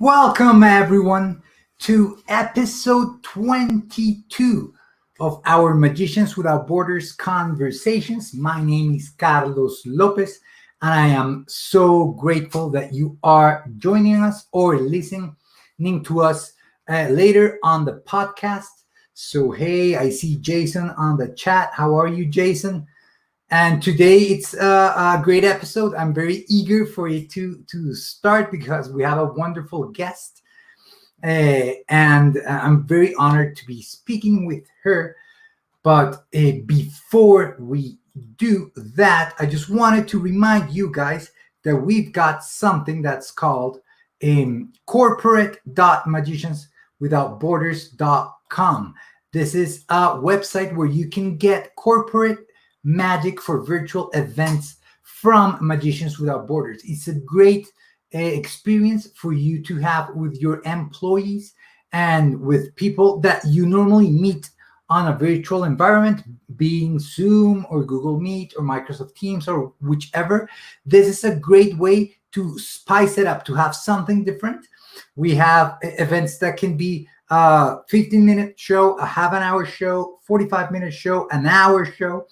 Welcome, everyone, to episode 22 of our Magicians Without Borders Conversations. My name is Carlos López, and I am so grateful that you are joining us or listening to us later on the podcast. So, hey, I see Jason on the chat. How are you, Jason? And today it's a great episode. I'm very eager for it to start because we have a wonderful guest. And I'm very honored to be speaking with her. But before we do that, I just wanted to remind you guys that we've got something that's called corporate.magicianswithoutborders.com. This is a website where you can get corporate magic for virtual events from Magicians Without Borders. It's a great experience for you to have with your employees and with people that you normally meet on a virtual environment, being Zoom or Google Meet or Microsoft Teams or whichever. This is a great way to spice it up, to have something different. We have events that can be a 15-minute show, a half-an-hour show, 45-minute show, an hour show.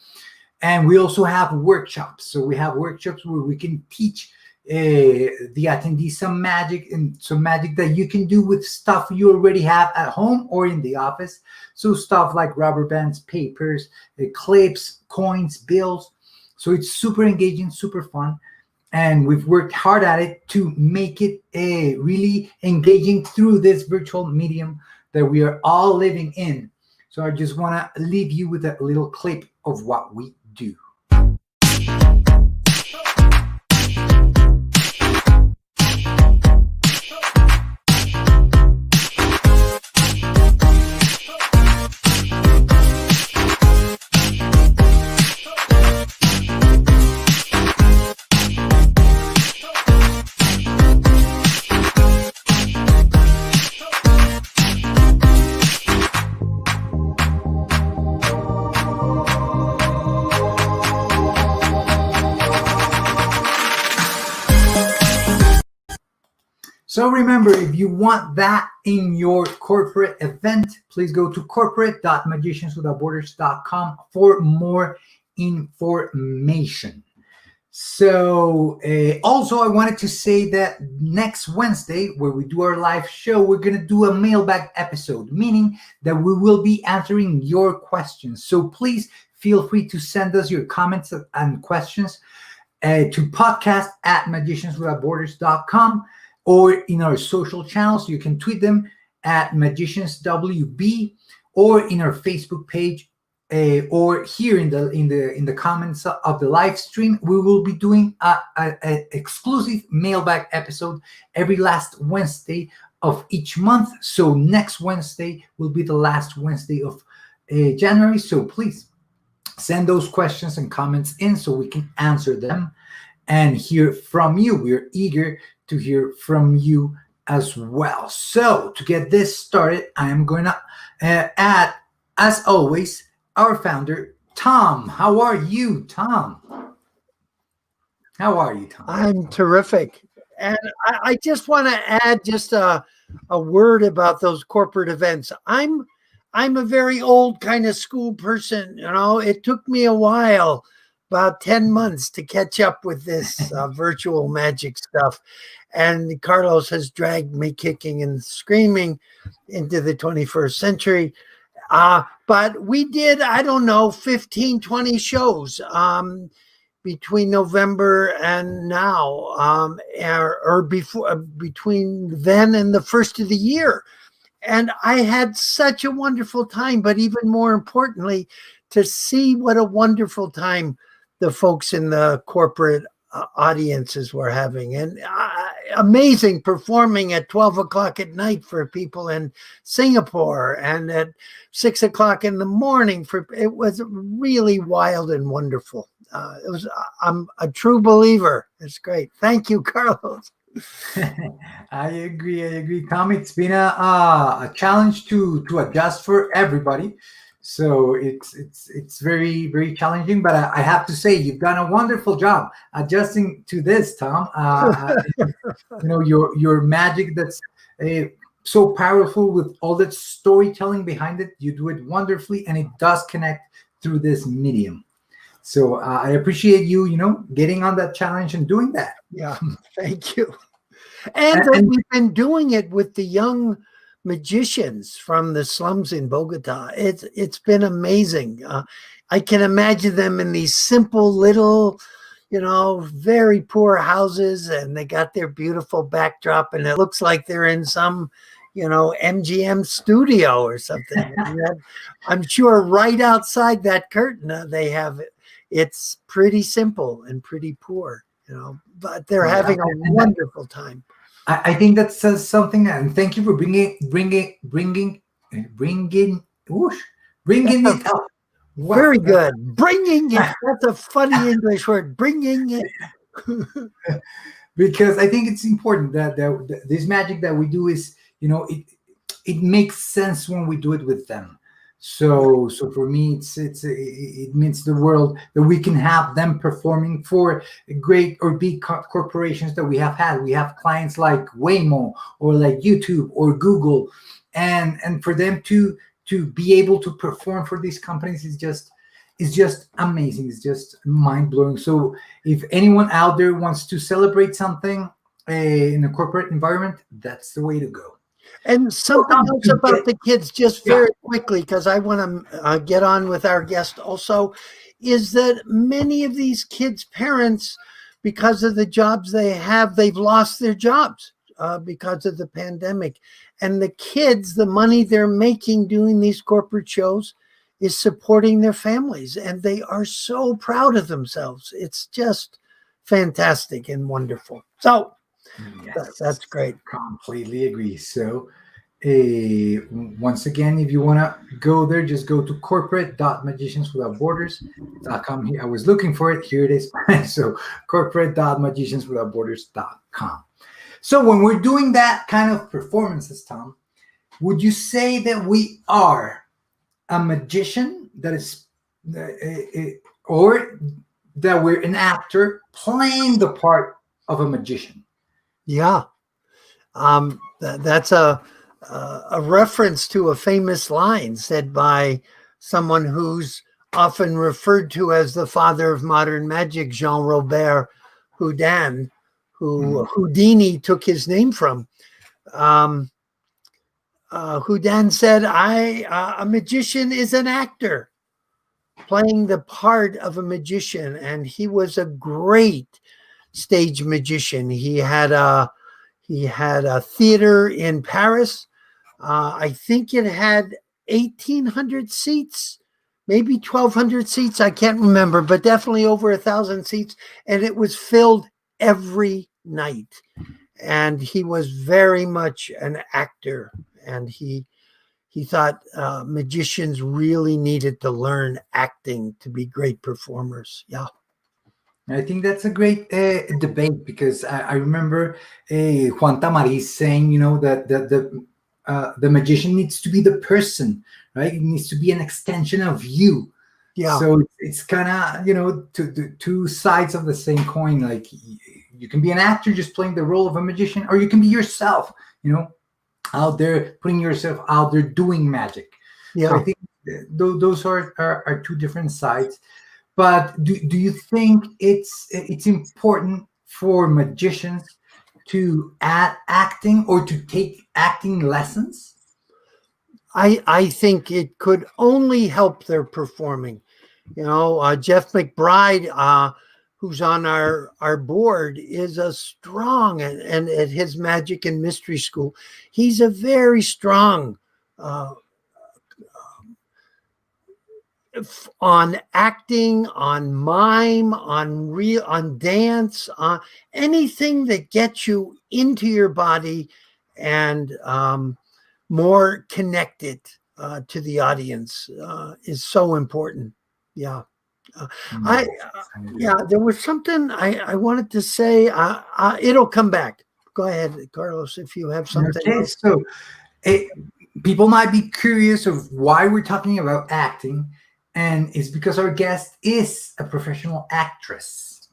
And we also have workshops. So we have workshops where we can teach the attendees some magic that you can do with stuff you already have at home or in the office. So stuff like rubber bands, papers, clips, coins, bills. So it's super engaging, super fun. And we've worked hard at it to make it really engaging through this virtual medium that we are all living in. So I just want to leave you with a little clip of what we do. So remember, if you want that in your corporate event, please go to corporate.magicianswithoutborders.com for more information. So also, I wanted to say that next Wednesday, where we do our live show, we're going to do a mailbag episode, meaning that we will be answering your questions. So please feel free to send us your comments and questions to podcast@magicianswithoutborders.com or in our social channels. You can tweet them at magicianswb or in our Facebook page. Or here in the comments of the live stream. We will be doing a exclusive mailbag episode every last Wednesday of each month. So next Wednesday will be the last Wednesday of January. So please send those questions and comments in so we can answer them and hear from you. We're eager to hear from you as well. So to get this started, I am going to add, as always, our founder, Tom. How are you, Tom? How are you, Tom? I'm terrific. And I just want to add just a word about those corporate events. I'm a very old kind of school person. You know, it took me a while, about 10 months, to catch up with this virtual magic stuff. And Carlos has dragged me kicking and screaming into the 21st century. But we did, I don't know, 15, 20 shows between November and now, or before, between then and the first of the year. And I had such a wonderful time, but even more importantly, to see what a wonderful time the folks in the corporate audiences were having. And amazing performing at 12 o'clock at night for people in Singapore and at 6 o'clock in the morning. It was really wild and wonderful. I'm a true believer. It's great. Thank you, Carlos. I agree, Tom. It's been a challenge to adjust for everybody. So it's very, very challenging, but I have to say you've done a wonderful job adjusting to this, Tom. Your magic that's so powerful with all that storytelling behind it. You do it wonderfully, and it does connect through this medium. So I appreciate you, getting on that challenge and doing that. Yeah, thank you. And we've been doing it with the young magicians from the slums in Bogota. It's been amazing. I can imagine them in these simple little, very poor houses, and they got their beautiful backdrop, and it looks like they're in some, MGM studio or something. I'm sure right outside that curtain they have it. It's pretty simple and pretty poor, but they're having a wonderful time. I think that says something, and thank you for bringing it up. Wow. Very good. Bringing it. That's a funny English word. Bringing it. Because I think it's important that this magic that we do is, it makes sense when we do it with them. So for me, it means the world that we can have them performing for great or big corporations that we have had. We have clients like Waymo or like YouTube or Google, and for them to be able to perform for these companies is just amazing. It's just mind blowing. So if anyone out there wants to celebrate something in a corporate environment, that's the way to go. And something else about the kids, just very quickly, because I want to get on with our guest also, is that many of these kids' parents, because of the jobs they have, they've lost their jobs because of the pandemic. And the kids, the money they're making doing these corporate shows is supporting their families. And they are so proud of themselves. It's just fantastic and wonderful. So yes, that's great. Completely agree. So once again, if you want to go there, just go to corporate.magicianswithoutborders.com. Here, I was looking for it. Here it is. So corporate.magicianswithoutborders.com. So when we're doing that kind of performances, Tom, would you say that we are a magician that is, or that we're an actor playing the part of a magician? Yeah. That's a reference to a famous line said by someone who's often referred to as the father of modern magic, Jean-Robert Houdin, who Houdini took his name from. Houdin said, a magician is an actor playing the part of a magician, and he was a great stage magician. He had a theater in Paris. I think it had 1,800 seats, maybe 1,200 seats. I can't remember, but definitely over 1,000 seats. And it was filled every night. And he was very much an actor. And he thought magicians really needed to learn acting to be great performers. Yeah. I think that's a great debate, because I remember Juan Tamariz saying, that the magician needs to be the person, right? It needs to be an extension of you. Yeah. So it's kind of, two sides of the same coin. Like, you can be an actor just playing the role of a magician, or you can be yourself, out there, putting yourself out there doing magic. Yeah. So I think those are two different sides. But do you think it's important for magicians to add acting or to take acting lessons? I think it could only help their performing. Jeff McBride, who's on our board, is a strong, and at his Magic and Mystery School, he's a very strong on acting, on mime, on dance, anything that gets you into your body and more connected to the audience is so important. Yeah. There was something I wanted to say. It'll come back. Go ahead, Carlos, if you have something. Okay, so people might be curious of why we're talking about acting, and it's because our guest is a professional actress.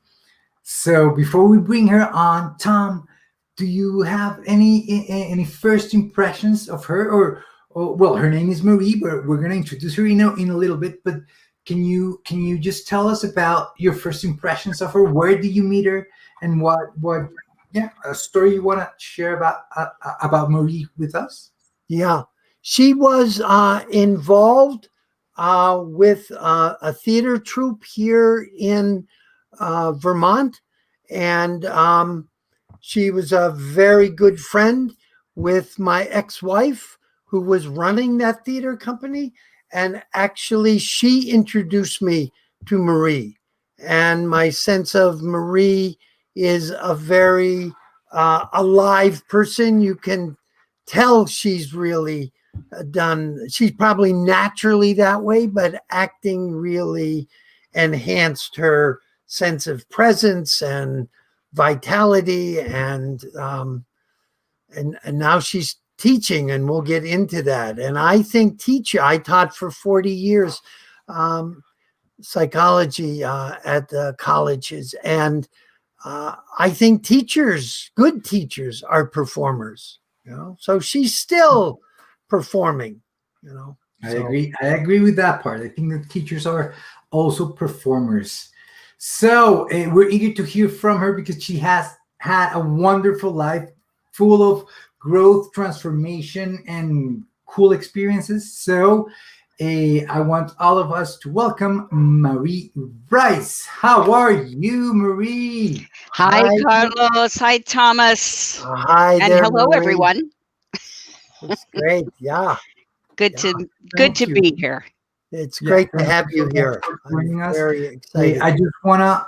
So before we bring her on, Tom, do you have any first impressions of her? Or well, her name is Marie, but we're going to introduce her in a little bit. But can you just tell us about your first impressions of her? Where did you meet her, and what a story you want to share about Marie with us? Yeah, she was involved with a theater troupe here in Vermont, and she was a very good friend with my ex-wife, who was running that theater company. And actually, she introduced me to Marie. And my sense of Marie is a very alive person. You can tell she's really she's probably naturally that way, but acting really enhanced her sense of presence and vitality, and now she's teaching, and we'll get into that. And I think I taught for 40 years psychology at the colleges, and I think good teachers are performers, so she's still performing, I agree with that part. I think that teachers are also performers. So we're eager to hear from her, because she has had a wonderful life full of growth, transformation, and cool experiences. So I want all of us to welcome Marie Rice. How are you, Marie? Hi, Carlos. Hi, Thomas. Hi, and there, hello, Marie. Everyone. It's great. Yeah. Good to be here. It's great to have you here. Joining us. Very excited. I just want to,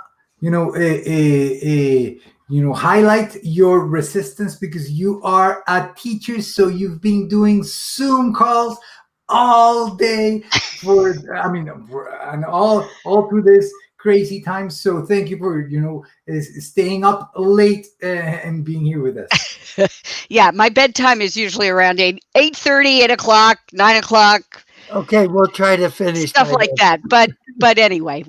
highlight your resistance, because you are a teacher. So you've been doing Zoom calls all day and all through this crazy time. So thank you for, staying up late and being here with us. Yeah, my bedtime is usually around 8:30, 8 o'clock, 9 o'clock. Okay, we'll try to finish stuff like that. But anyway,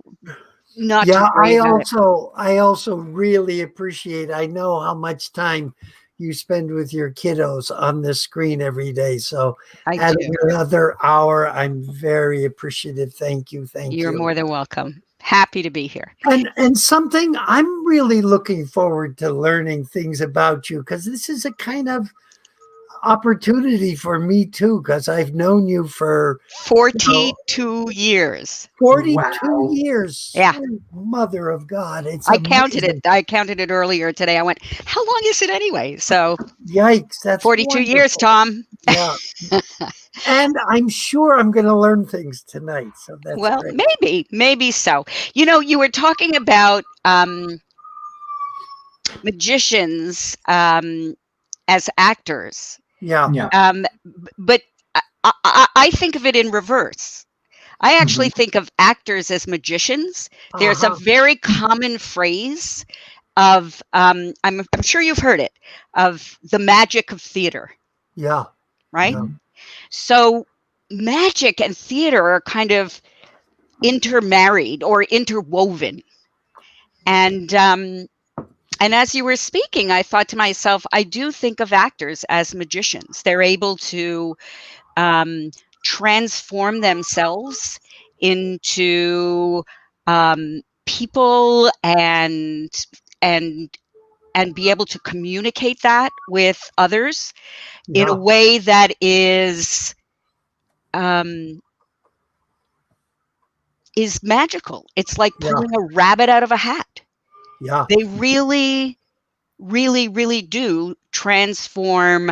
I also really appreciate. I know how much time you spend with your kiddos on the screen every day. So I adding do. another hour, I'm very appreciative. Thank you. Thank You're you. more than welcome. Happy to be here. And something I'm really looking forward to learning things about you, because this is a kind of opportunity for me too, because I've known you for 42 years. 42 Wow. years. Yeah. Sweet Mother of God. It's I counted amazing. it. I counted it earlier today. I went, how long is it anyway? So Yikes. That's 42 years, wonderful. Tom. Yeah. And I'm sure I'm going to learn things tonight. So that's Well, great. maybe so. You were talking about magicians as actors. Yeah. Yeah. But I think of it in reverse. I actually think of actors as magicians. There's a very common phrase of, I'm sure you've heard it, of the magic of theater, Yeah. right? Yeah. So magic and theater are kind of intermarried or interwoven. And as you were speaking, I thought to myself, I do think of actors as magicians. They're able to transform themselves into people and be able to communicate that with others in a way that is magical. It's like pulling a rabbit out of a hat. Yeah. They really, really, really do transform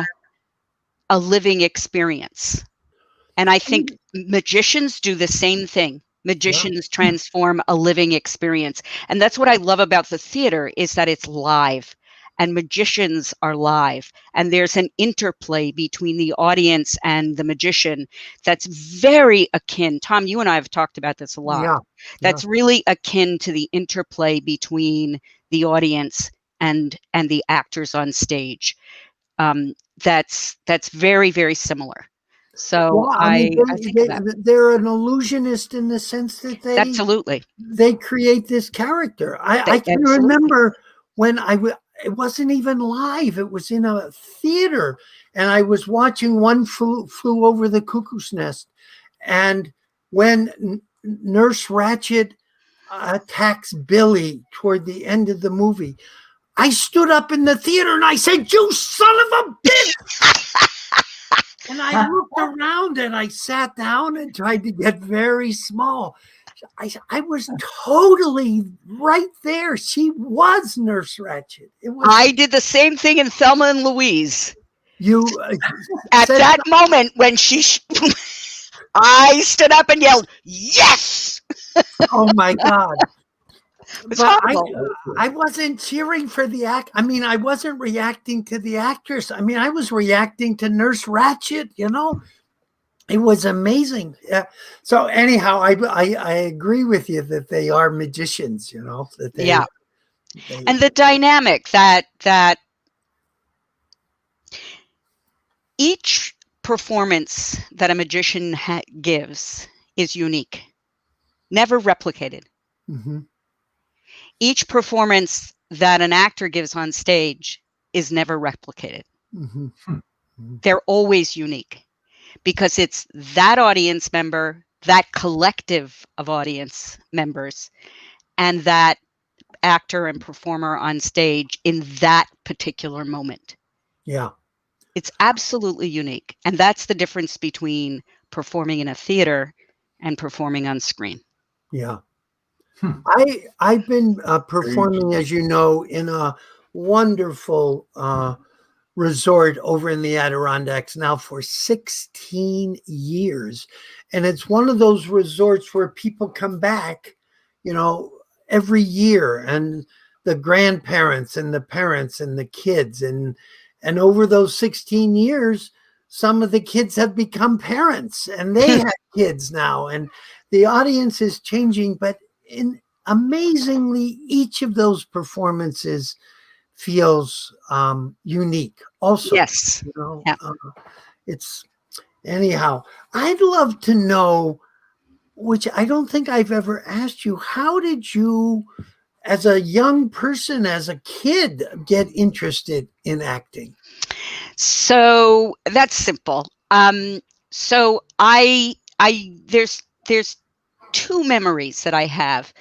a living experience. And I think magicians do the same thing. Magicians transform a living experience. And that's what I love about the theater, is that it's live and magicians are live. And there's an interplay between the audience and the magician that's very akin. Tom, you and I have talked about this a lot. Yeah. That's really akin to the interplay between the audience and the actors on stage. That's very, very similar. So Well, I think of that. they're an illusionist in the sense that Absolutely. they create this character. I can Absolutely. remember when it wasn't even live. It was in a theater, and I was watching One Flew Over the Cuckoo's Nest, and when Nurse Ratched attacks Billy toward the end of the movie, I stood up in the theater and I said, "You son of a bitch!" And I looked around and I sat down and tried to get very small. I was totally right there. She was Nurse Ratched. I did the same thing in Thelma and Louise. You at that moment when I stood up and yelled, "Yes!" Oh my God. But I wasn't cheering for the act. I mean, I wasn't reacting to the actress. I mean, I was reacting to Nurse Ratched, It was amazing. So anyhow, I agree with you that they are magicians, that they, and the dynamic that each performance that a magician gives is unique, never replicated. Mm-hmm. Each performance that an actor gives on stage is never replicated. Mm-hmm. They're always unique because it's that audience member, that collective of audience members, and that actor and performer on stage in that particular moment. Yeah. It's absolutely unique. And that's the difference between performing in a theater and performing on screen. Yeah. I've been performing, as you know, in a wonderful resort over in the Adirondacks now for 16 years. And it's one of those resorts where people come back, every year, and the grandparents and the parents and the kids. And over those 16 years, some of the kids have become parents and they have kids now. And the audience is changing, but amazingly, each of those performances feels unique also. Yes. It's anyhow, I'd love to know, which I don't think I've ever asked you, how did you as a young person, as a kid, get interested in acting? So that's simple. So there's two memories that I have.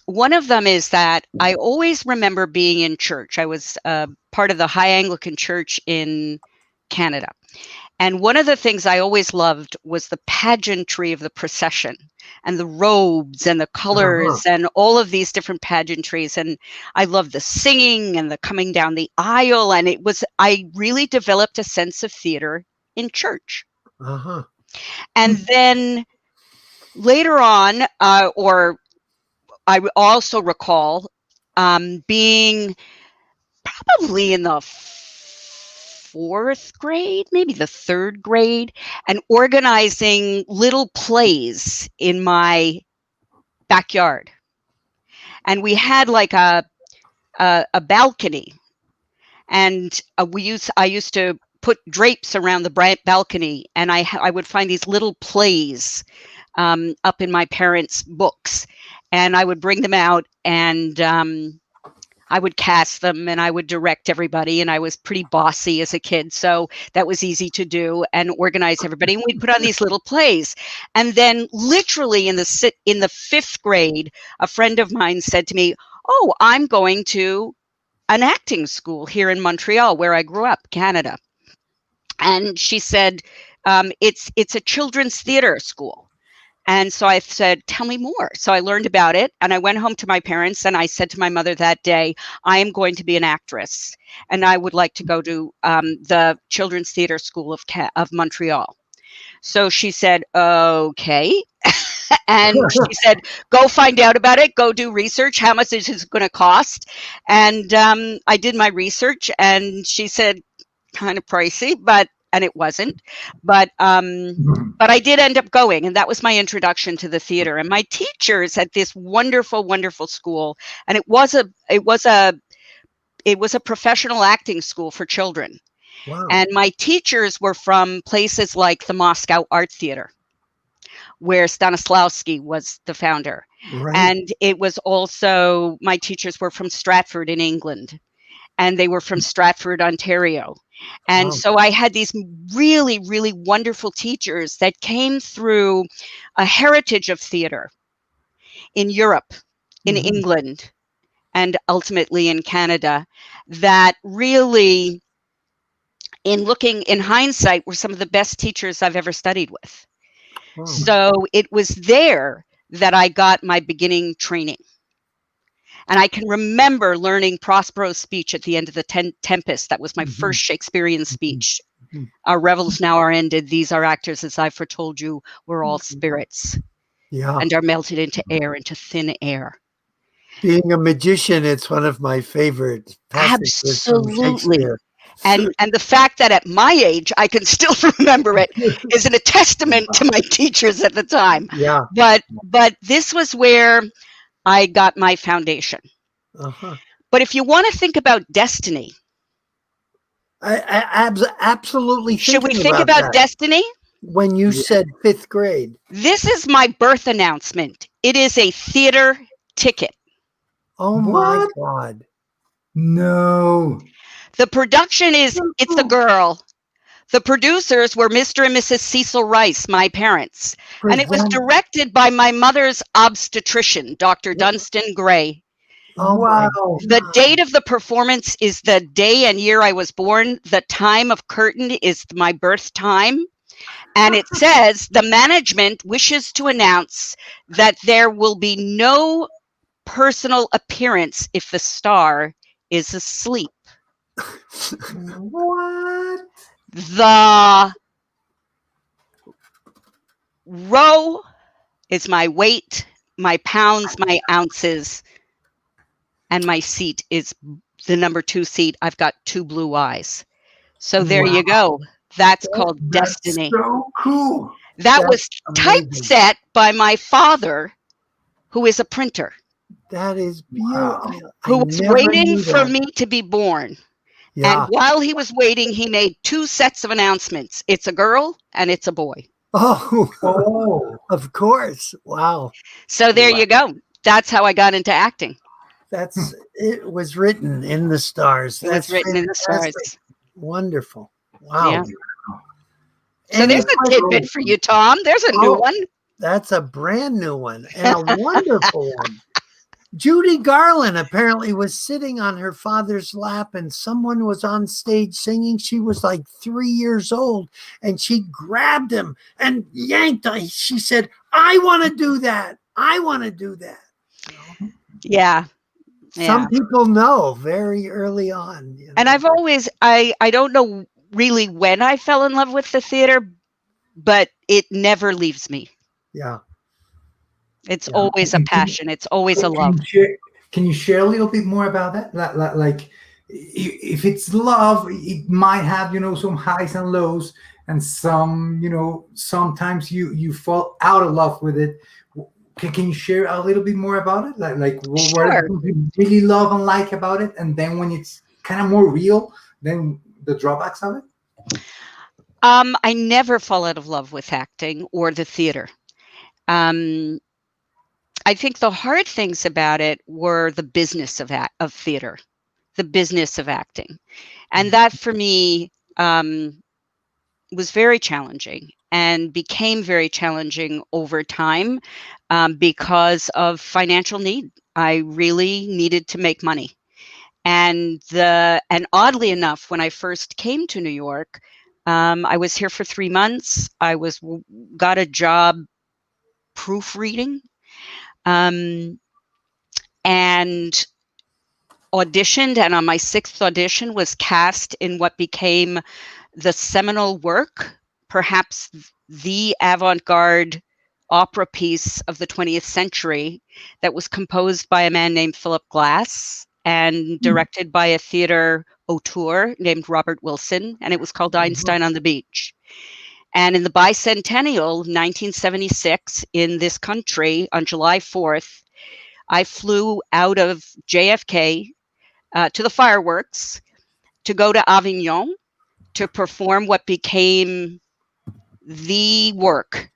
One of them is that I always remember being in church. I was part of the High Anglican Church in Canada. And one of the things I always loved was the pageantry of the procession and the robes and the colors and all of these different pageantries. And I loved the singing and the coming down the aisle. And I really developed a sense of theater in church. And then later on, or I also recall being probably in the fourth grade, maybe the third grade, and organizing little plays in my backyard. And we had like a balcony, and I used to put drapes around the balcony, and I would find these little plays up in my parents' books, and I would bring them out, and I would cast them, and I would direct everybody, and I was pretty bossy as a kid, so that was easy to do and organize everybody. And we'd put on these little plays. And then literally in the fifth grade, a friend of mine said to me, "Oh, I'm going to an acting school here in Montreal, where I grew up, Canada." And she said, it's a children's theater school. And so I said, "Tell me more." So I learned about it, and I went home to my parents, and I said to my mother that day, "I am going to be an actress, and I would like to go to the Children's Theater School of Montreal." So she said, "Okay." And she said, "Go find out about it. Go do research. How much is it going to cost?" And I did my research, and she said, "Kind of pricey, and it wasn't, but I did end up going, and that was my introduction to the theater. And my teachers at this wonderful, wonderful school, and it was a professional acting school for children. Wow. And my teachers were from places like the Moscow Art Theater, where Stanislavski was the founder. Right. And it was also, my teachers were from Stratford in England, and they were from Stratford, Ontario. And Wow. so I had these really, really wonderful teachers that came through a heritage of theater in Europe, in England, and ultimately in Canada, that really, in hindsight, were some of the best teachers I've ever studied with. Wow. So it was there that I got my beginning training. And I can remember learning Prospero's speech at the end of the Tempest. That was my first Shakespearean speech. "Our revels now are ended. These are actors, as I foretold you, we're all spirits, and are melted into air, into thin air." Being a magician, it's one of my favorite passages from Absolutely. Shakespeare. And the fact that at my age I can still remember it is a testament to my teachers at the time. Yeah. But this was where I got my foundation. But if you want to think about destiny, I absolutely. Should we think about destiny? When you said fifth grade. This is my birth announcement. It is a theater ticket. Oh my God. No. The production is It's a Girl. The producers were Mr. and Mrs. Cecil Rice, my parents. And it was directed by my mother's obstetrician, Dr. Dunstan Gray. Oh, Wow. The date of the performance is the day and year I was born. The time of curtain is my birth time. And it says, "The management wishes to announce that there will be no personal appearance if the star is asleep." What? The row is my weight, my pounds, my ounces, and my seat is the number 2 seat. I've got 2 blue eyes. So there you go. That's called destiny. So cool. That was amazing. typeset by my father, who is a printer, That is beautiful. who was waiting for me to be born. Yeah. And while he was waiting, he made 2 sets of announcements. It's a girl and it's a boy. Oh, Oh. of course. Wow. So there you go. that's how I got into acting. It was written in the stars. It was written in the stars. Wonderful. Wow. Yeah. So there's a tidbit for you, Tom. There's a new one. That's a brand new one and a wonderful one. Judy Garland apparently was sitting on her father's lap and someone was on stage singing. She was like 3 years old and she grabbed him and yanked him. She said, I want to do that. I want to do that. Yeah. Some people know very early on. You know? And I've always, I don't know really when I fell in love with the theater, but it never leaves me. Yeah. It's always a passion. It's always a love. Can you share a little bit more about that? Like, if it's love, it might have, some highs and lows, and some, sometimes you fall out of love with it. Can you share a little bit more about it? What you really love and like about it, and then when it's kind of more real, then the drawbacks of it? I never fall out of love with acting or the theater. I think the hard things about it were the business of theater, the business of acting. And that for me was very challenging and became very challenging over time because of financial need. I really needed to make money. And oddly enough, when I first came to New York, I was here for 3 months. I got a job proofreading. And auditioned, and on my 6th audition was cast in what became the seminal work, perhaps the avant-garde opera piece of the 20th century, that was composed by a man named Philip Glass and directed by a theater auteur named Robert Wilson, and it was called Einstein on the Beach. And in the bicentennial, 1976, in this country, on July 4th, I flew out of JFK to the fireworks to go to Avignon to perform what became the work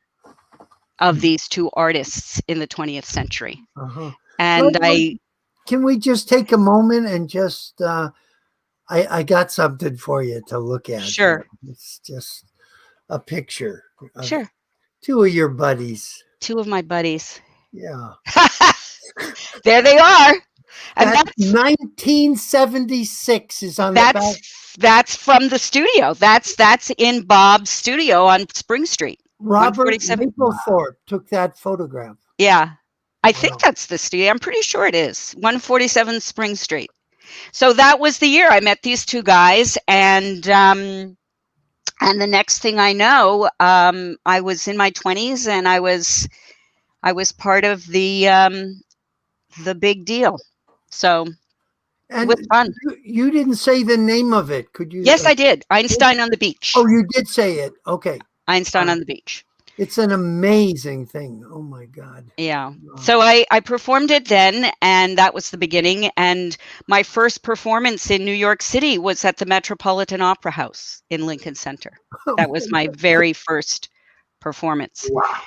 of these two artists in the 20th century. And can we just take a moment and just, I got something for you to look at. Sure. It's just a picture. Sure. 2 of your buddies. 2 of my buddies. Yeah. There they are. And that's 1976 is on the back. That's from the studio. That's in Bob's studio on Spring Street. Robert Mapplethorpe took that photograph. Yeah. I think that's the studio. I'm pretty sure it is. 147 Spring Street. So that was the year I met these 2 guys, and the next thing I know, I was in my 20s, and I was part of the big deal. So it was fun. You didn't say the name of it. Could you? Yes, I did. Einstein on the Beach. Oh, you did say it. Okay. Einstein on the Beach. It's an amazing thing. Oh my God. Yeah. So I performed it then, and that was the beginning. And my first performance in New York City was at the Metropolitan Opera House in Lincoln Center. That was my very first performance. Wow.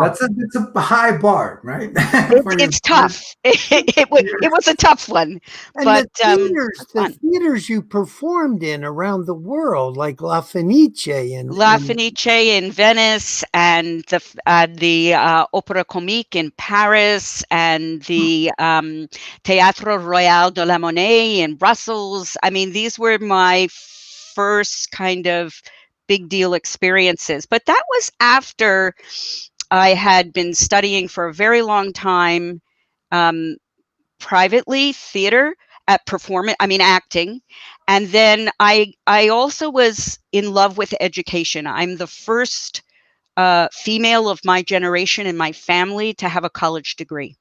That's a high bar, right? It's tough. It was a tough one. And but the theaters you performed in around the world, like La Fenice in Venice, and the Opera Comique in Paris, and the Théâtre Royal de la Monnaie in Brussels. I mean, these were my first kind of big deal experiences. But that was after I had been studying for a very long time, privately, theater, acting. And then I also was in love with education. I'm the first female of my generation in my family to have a college degree.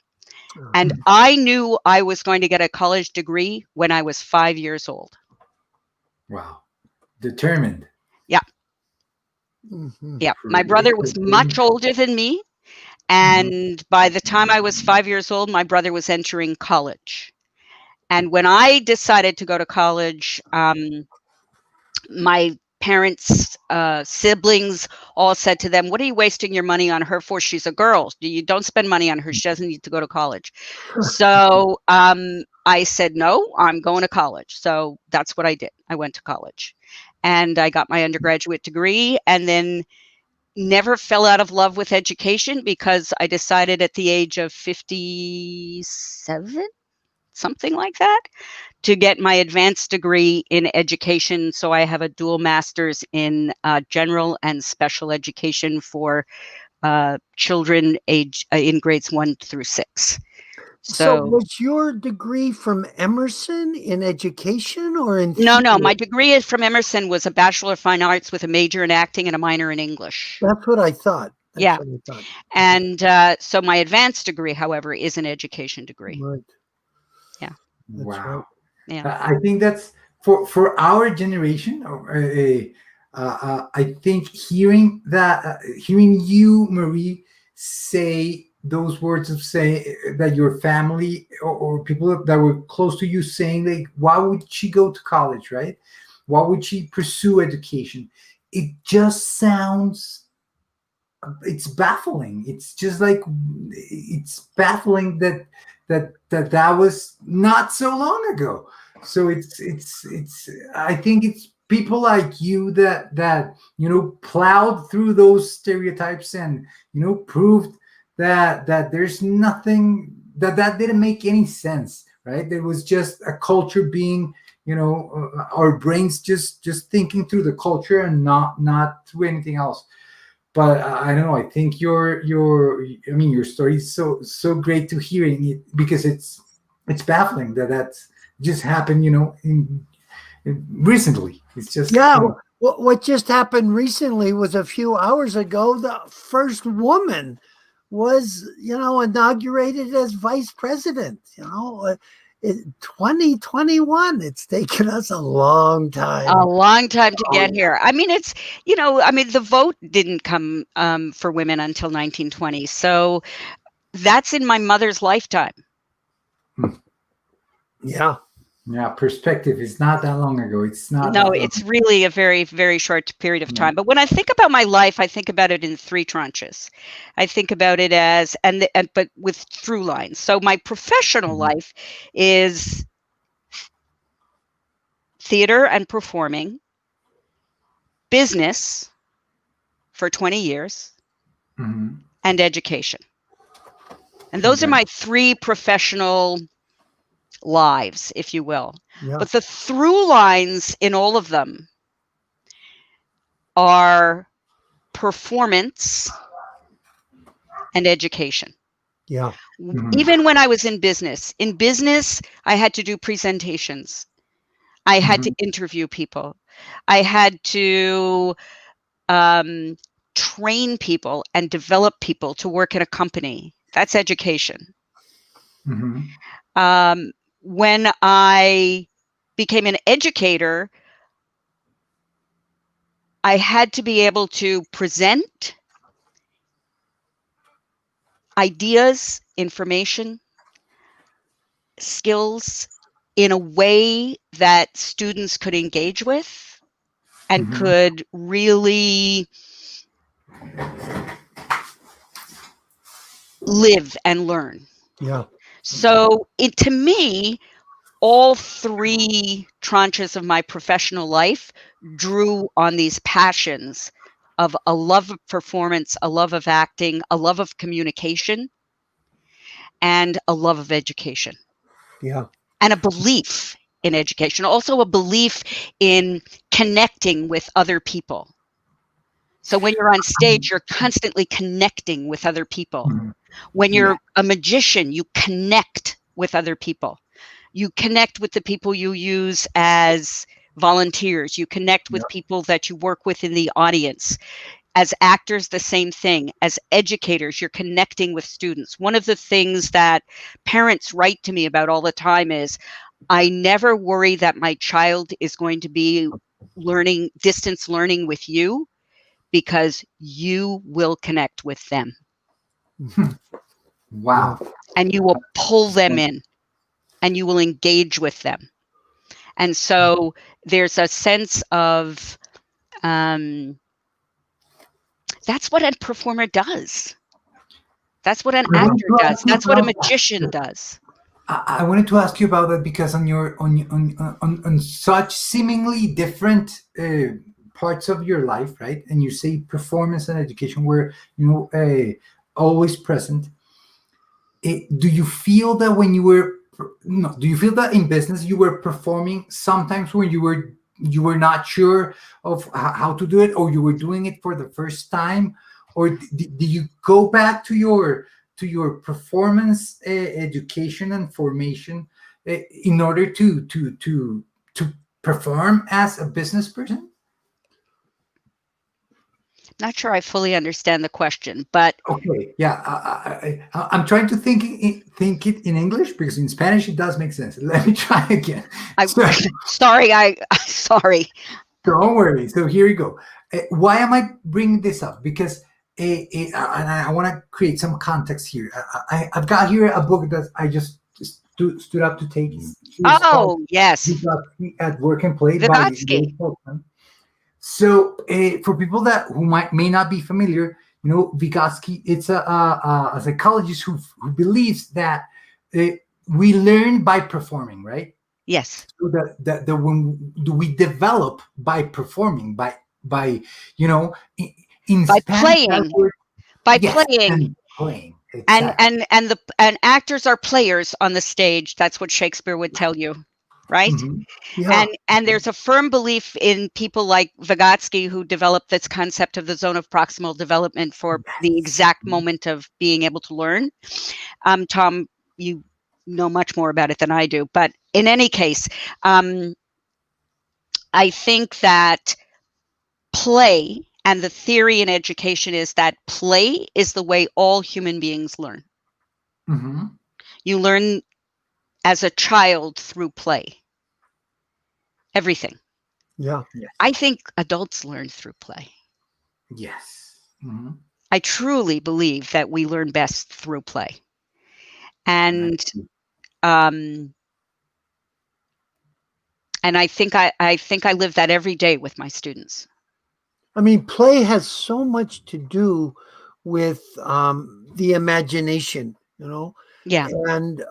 And I knew I was going to get a college degree when I was 5 years old. Wow. Determined. Yeah. Yeah, my brother was much older than me, and by the time I was 5 years old, my brother was entering college. And when I decided to go to college, my parents, siblings all said to them, "What are you wasting your money on her for? She's a girl. You don't spend money on her. She doesn't need to go to college." So I said, "No, I'm going to college." So that's what I did. I went to college and I got my undergraduate degree, and then never fell out of love with education, because I decided at the age of 57, something like that, to get my advanced degree in education. So I have a dual master's in general and special education for children in grades 1 through 6. So was your degree from Emerson in education or in No, theater? my degree from Emerson was a Bachelor of Fine Arts with a major in acting and a minor in English. That's what I thought. Yeah. And so my advanced degree, however, is an education degree. Right. Yeah. Wow. Right. Yeah. I think that's for our generation. I think hearing you, Marie, say those words of say that your family or people that were close to you saying, like, why would she go to college, right? Why would she pursue education? It just sounds, it's baffling. It's just like, it's baffling that was not so long ago. So it's I think it's people like you that plowed through those stereotypes and proved that there's nothing that didn't make any sense, right? There was just a culture being, our brains just thinking through the culture and not through anything else. But I don't know. I think your story is so great to hearing it, because it's baffling that's just happened, recently. It's just What just happened recently was a few hours ago. The first woman was, inaugurated as vice president. 2021. It's taken us a long time. To get here. I mean, it's the vote didn't come for women until 1920. So that's in my mother's lifetime. Yeah. Yeah, perspective is not that long ago. It's not. No, it's really a very, very short period of time. But when I think about my life, I think about it in 3 tranches. I think about it as but with through lines. So my professional life is theater and performing, business for 20 years, and education. And those are my 3 professional lives, if you will. Yeah. But the through lines in all of them are performance and education. Yeah. Even when I was in business, I had to do presentations. I had to interview people. I had to train people and develop people to work in a company. That's education. When I became an educator, I had to be able to present ideas, information, skills in a way that students could engage with and could really live and learn. Yeah. So to me, all 3 tranches of my professional life drew on these passions of a love of performance, a love of acting, a love of communication, and a love of education. Yeah. And a belief in education, also a belief in connecting with other people. So when you're on stage, you're constantly connecting with other people. When you're a magician, you connect with other people. You connect with the people you use as volunteers. You connect with people that you work with in the audience. As actors, the same thing. As educators, you're connecting with students. One of the things that parents write to me about all the time is, I never worry that my child is going to be distance learning with you, because you will connect with them. Wow. And you will pull them in and you will engage with them. And so there's a sense of That's what a performer does. That's what an I wanted actor to does. ask you That's what a about that. magician does. I wanted to ask you about that because on such seemingly different parts of your life, right? And you say performance and education were always present. Do you feel that when you were no? Do you feel that in business you were performing sometimes when you were not sure of how to do it, or you were doing it for the first time, or did you go back to your performance education and formation in order to perform as a business person? Not sure I fully understand the question, but Okay, yeah, I'm trying to think it in English because in Spanish it does make sense. Let me try again. So, sorry. don't worry. So here we go. Why am I bringing this up? Because and I want to create some context here. I've got here a book that I just stood up to take. It's called Yes. At Work and Play by Vygotsky. Ray. So for people who may not be familiar, Vygotsky, it's a psychologist who believes that we learn by performing, right? Yes. So that when do we develop by performing, by in By Spanish, playing. and playing. Exactly. And actors are players on the stage. That's what Shakespeare would tell you, right? Mm-hmm. Yeah. And there's a firm belief in people like Vygotsky who developed this concept of the zone of proximal development for the exact moment of being able to learn. Tom, you know much more about it than I do, but in any case, I think that play, and the theory in education is that play is the way all human beings learn. Mm-hmm. You learn as a child through play. Everything. Yeah. Yes. I think adults learn through play. Yes. Mm-hmm. I truly believe that we learn best through play. And I think I live that every day with my students. I mean, play has so much to do with the imagination, Yeah. and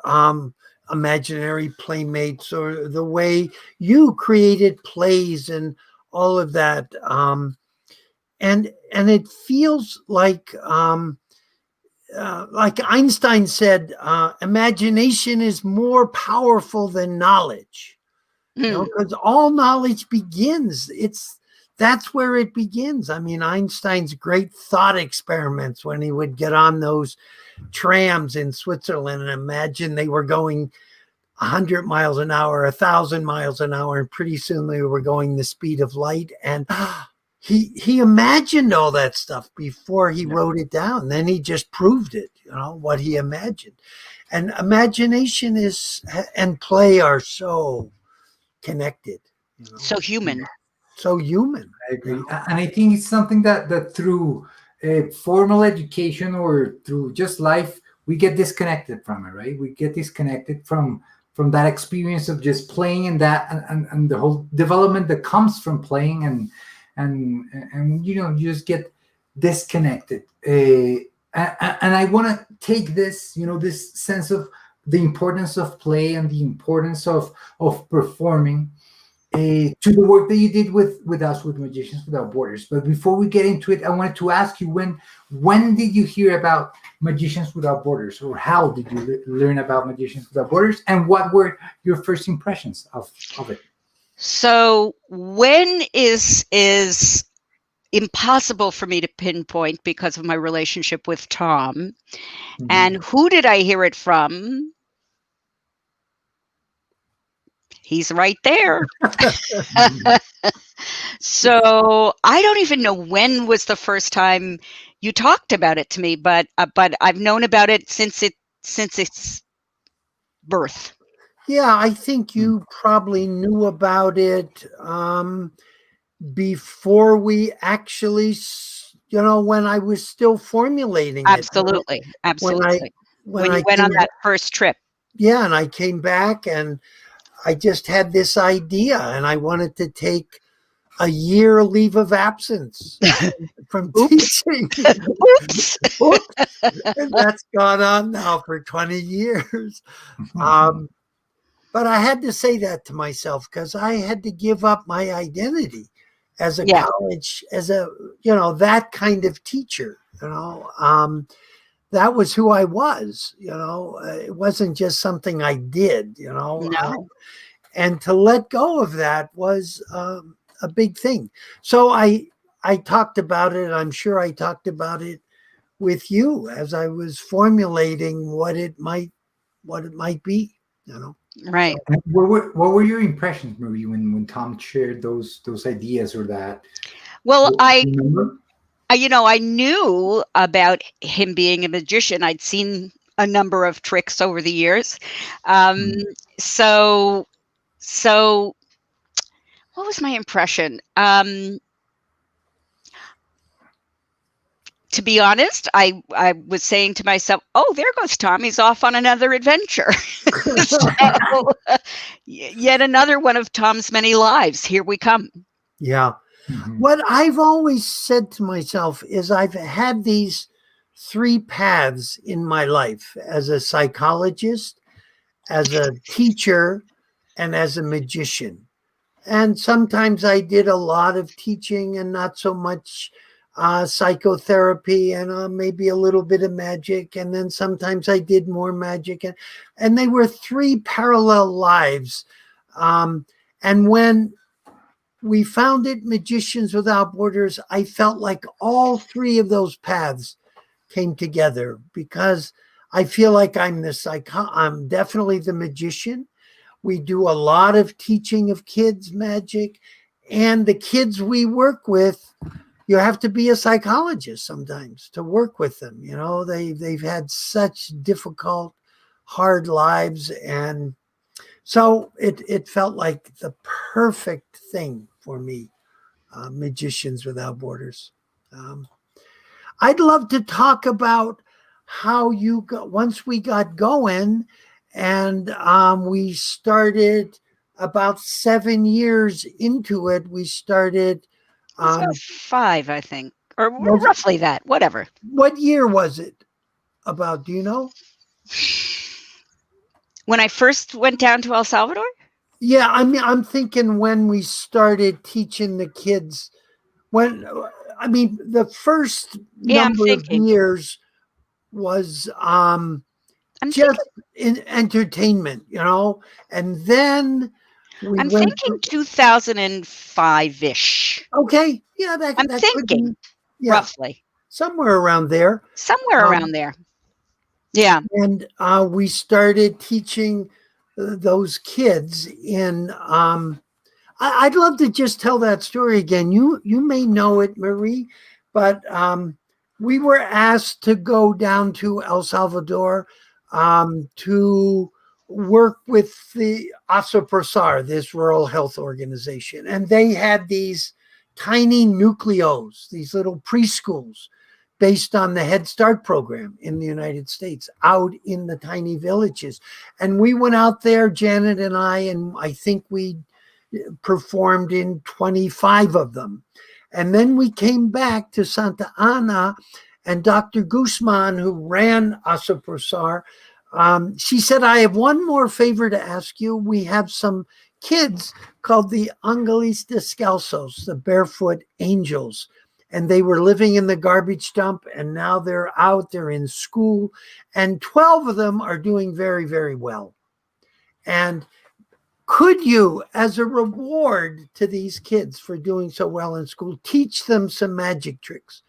imaginary playmates, or the way you created plays and all of that. And it feels like Einstein said, imagination is more powerful than knowledge. Because all knowledge begins. That's where it begins. I mean, Einstein's great thought experiments when he would get on those trams in Switzerland and imagine they were going 100 miles an hour, 1,000 miles an hour, and pretty soon they were going the speed of light. And he imagined all that stuff before he wrote it down. Then he just proved it, what he imagined. And imagination and play are so connected. So human. So human. I agree. And I think it's something that through formal education or through just life, we get disconnected from it, right? We get disconnected from that experience of just playing and the whole development that comes from playing and you just get disconnected. And I want to take this, this sense of the importance of play and the importance of performing to the work that you did with us, with Magicians Without Borders. But before we get into it, I wanted to ask you, when did you hear about Magicians Without Borders, or how did you learn about Magicians Without Borders, and what were your first impressions of it? So when is impossible for me to pinpoint because of my relationship with Tom. Mm-hmm. And who did I hear it from? He's right there. So I don't even know when was the first time you talked about it to me, but I've known about it since its birth. Yeah, I think you probably knew about it before we actually, when I was still formulating it. Absolutely. When you went on that first trip. Yeah, and I came back and I just had this idea, and I wanted to take a year leave of absence from teaching. Oops. Oops. And that's gone on now for 20 years. But I had to say that to myself because I had to give up my identity as a college, as a, that kind of teacher, that was who I was, it wasn't just something I did, No. and to let go of that was a big thing. So I talked about it. I'm sure I talked about it with you as I was formulating what it might be, Right. So, what were your impressions, Marie, when Tom shared those ideas or that? Well, Remember? I knew about him being a magician. I'd seen a number of tricks over the years. So what was my impression? To be honest, I was saying to myself, oh, there goes Tom. He's off on another adventure. So, yet another one of Tom's many lives. Here we come. Yeah. What I've always said to myself is I've had these 3 paths in my life as a psychologist, as a teacher, and as a magician. And sometimes I did a lot of teaching and not so much psychotherapy and maybe a little bit of magic. And then sometimes I did more magic. And they were 3 parallel lives. And when we founded Magicians Without Borders, I felt like all 3 of those paths came together because I feel like I'm definitely the magician. We do a lot of teaching of kids magic, and the kids we work with, you have to be a psychologist sometimes to work with them. They've had such difficult, hard lives, and so it felt like the perfect thing for me, Magicians Without Borders. I'd love to talk about how you got, once we got going, and we started about 7 years into it. We started. 5, I think, or roughly that. Whatever. What year was it? About? Do you know? When I first went down to El Salvador? Yeah, I'm thinking when we started teaching the kids. The first number of years was just in entertainment, and then I'm thinking 2005-ish. Okay, yeah, I'm thinking roughly somewhere around there. Around there. Yeah. And we started teaching those kids in. I'd love to just tell that story again. You may know it, Marie, but we were asked to go down to El Salvador to work with the ASOPROSAR, this rural health organization. And they had these tiny nucleos, these little preschools based on the Head Start program in the United States, out in the tiny villages. And we went out there, Janet and I think we performed in 25 of them. And then we came back to Santa Ana, and Dr. Guzman, who ran ASOPROSAR, she said, I have one more favor to ask you. We have some kids called the Angeles Descalzos, the Barefoot Angels, and they were living in the garbage dump, and now they're out, they're in school, and 12 of them are doing very, very well. And could you, as a reward to these kids for doing so well in school, teach them some magic tricks?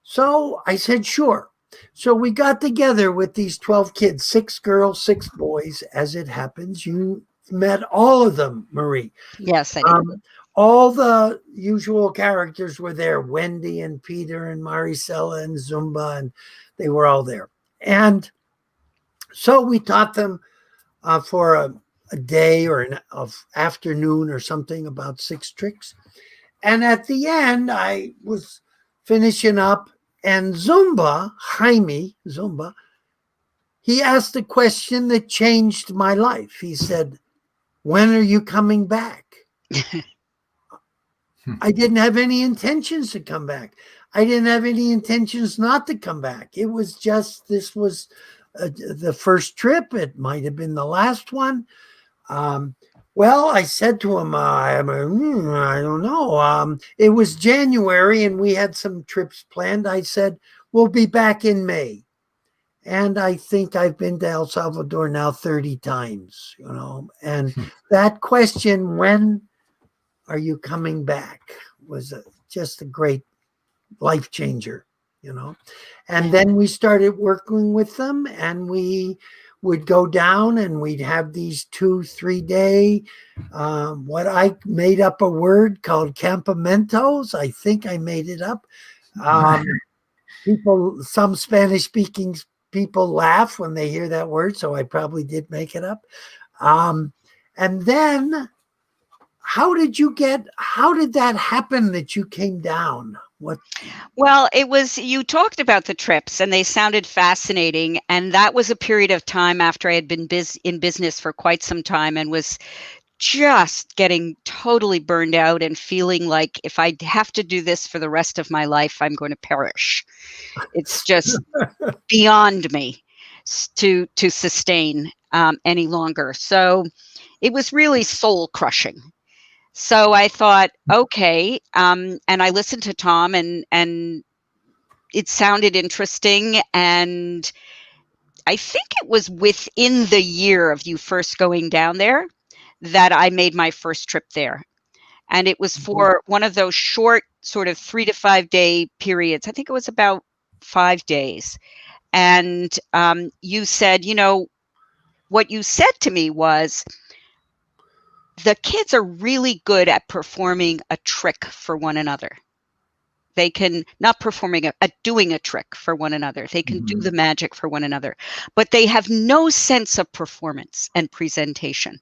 So I said, sure. So we got together with these 12 kids, 6 girls, 6 boys, as it happens. You met all of them, Marie. Yes, I did. All the usual characters were there, Wendy and Peter and Maricela and Zumba, and they were all there. And so we taught them for a day or an afternoon or something, about 6 tricks. And at the end, I was finishing up, and Jaime Zumba, he asked a question that changed my life. He said, when are you coming back? I didn't have any intentions to come back. I didn't have any intentions not to come back. It was just, this was the first trip. It might have been the last one. Well, I said to him, I don't know. It was January and we had some trips planned. I said, we'll be back in May. And I think I've been to El Salvador now 30 times, and that question, when are you coming back, was just a great life changer, And then we started working with them, and we would go down and we'd have these 2-3 day, what I made up a word called campamentos. I think I made it up. Some Spanish speaking people laugh when they hear that word, so I probably did make it up. And then how did that happen that you came down? What? Well, you talked about the trips and they sounded fascinating. And that was a period of time after I had been in business for quite some time and was just getting totally burned out and feeling like if I have to do this for the rest of my life, I'm going to perish. It's just beyond me to sustain any longer. So it was really soul crushing. So I thought, okay, and I listened to Tom and it sounded interesting. And I think it was within the year of you first going down there that I made my first trip there. And it was for one of those short sort of 3 to 5 day periods. I think it was about 5 days. And you said, what you said to me was, the kids are really good at performing a trick for one another. They can, not performing, doing a trick for one another. They can do the magic for one another, but they have no sense of performance and presentation.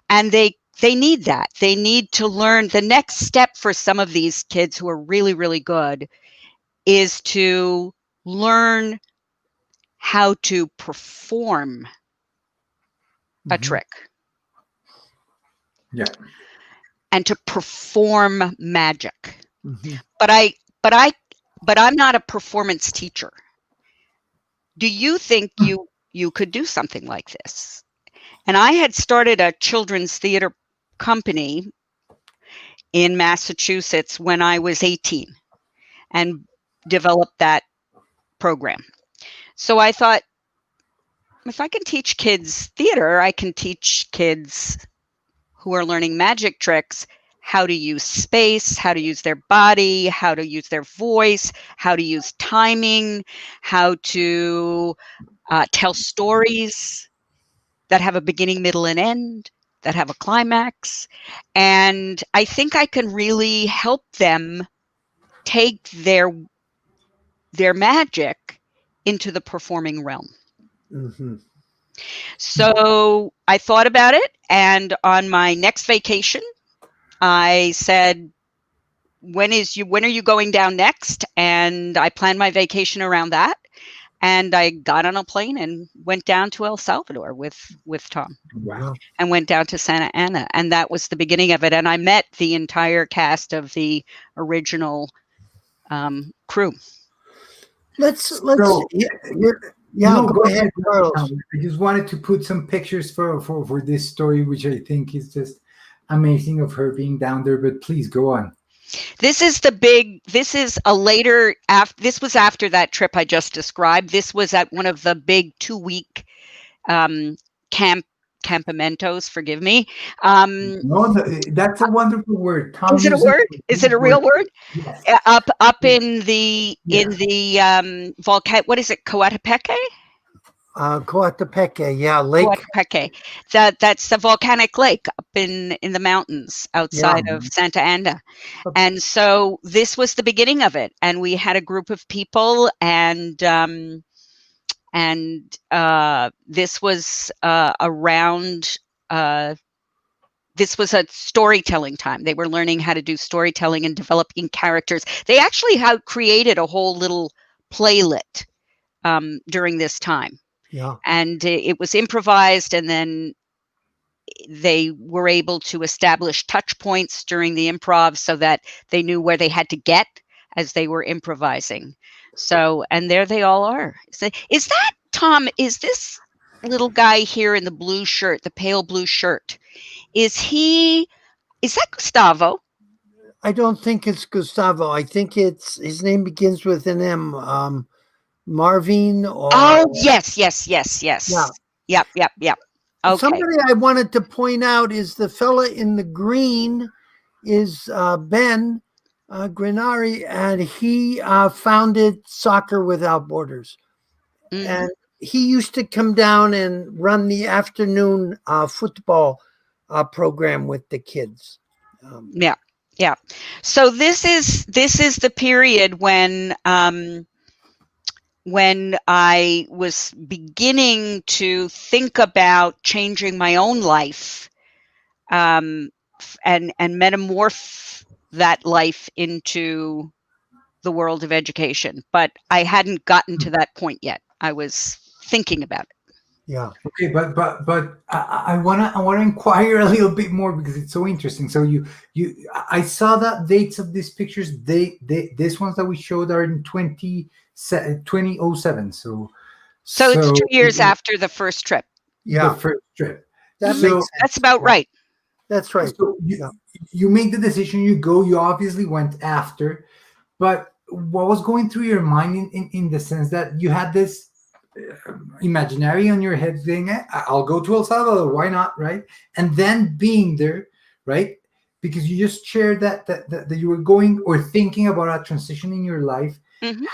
And they need that. They need to learn. The next step for some of these kids who are really, really good is to learn how to perform a trick. Yeah. And to perform magic. But I'm not a performance teacher. Do you think you could do something like this? And I had started a children's theater company in Massachusetts when I was 18 and developed that program. So I thought, if I can teach kids theater, I can teach kids who are learning magic tricks how to use space, how to use their body, how to use their voice, how to use timing, how to tell stories that have a beginning, middle, and end, that have a climax. And I think I can really help them take their magic into the performing realm. So I thought about it, and on my next vacation, I said, when are you going down next? And I planned my vacation around that. And I got on a plane and went down to El Salvador with Tom. Wow. And went down to Santa Ana. And that was the beginning of it. And I met the entire cast of the original crew. Go ahead, Carlos. I just wanted to put some pictures for this story, which I think is just amazing of her being down there. But please go on. This was after that trip I just described. This was at one of the big 2-week campamentos, forgive me. No, that's a wonderful word. Tom, is it a word? Is it a real word? Yes. Up in the volcano, what is it, Coatepeque? Coatepeque, yeah, lake. Coatepeque. That's the volcanic lake up in the mountains outside of Santa Ana. And so this was the beginning of it. And we had a group of people, and this was around. This was a storytelling time. They were learning how to do storytelling and developing characters. They actually had created a whole little playlet during this time. Yeah. And it was improvised, and then they were able to establish touch points during the improv so that they knew where they had to get as they were improvising. So, and there they all are. Is that Tom? Is this little guy here in the blue shirt, the pale blue shirt? Is that Gustavo? I don't think it's Gustavo. I think his name begins with an M. Marvin or yes. Yeah. Yep. Okay. Somebody I wanted to point out is the fella in the green is Ben Grinari, and he founded Soccer Without Borders. Mm-hmm. And he used to come down and run the afternoon football program with the kids. Yeah. So this is the period when I was beginning to think about changing my own life, and metamorph that life into the world of education. But I hadn't gotten to that point yet. I was thinking about it. Yeah. Okay, but I wanna inquire a little bit more because it's so interesting. So I saw that dates of these pictures. These ones that we showed are in 2007. So it's 2 years after the first trip. Yeah, the first trip. That's about right. That's right. So you make the decision. You go. You obviously went after, but what was going through your mind in the sense that you had this imaginary on your head saying, I'll go to El Salvador, why not, right? And then being there, right? Because you just shared that you were going or thinking about a transition in your life. Mm-hmm.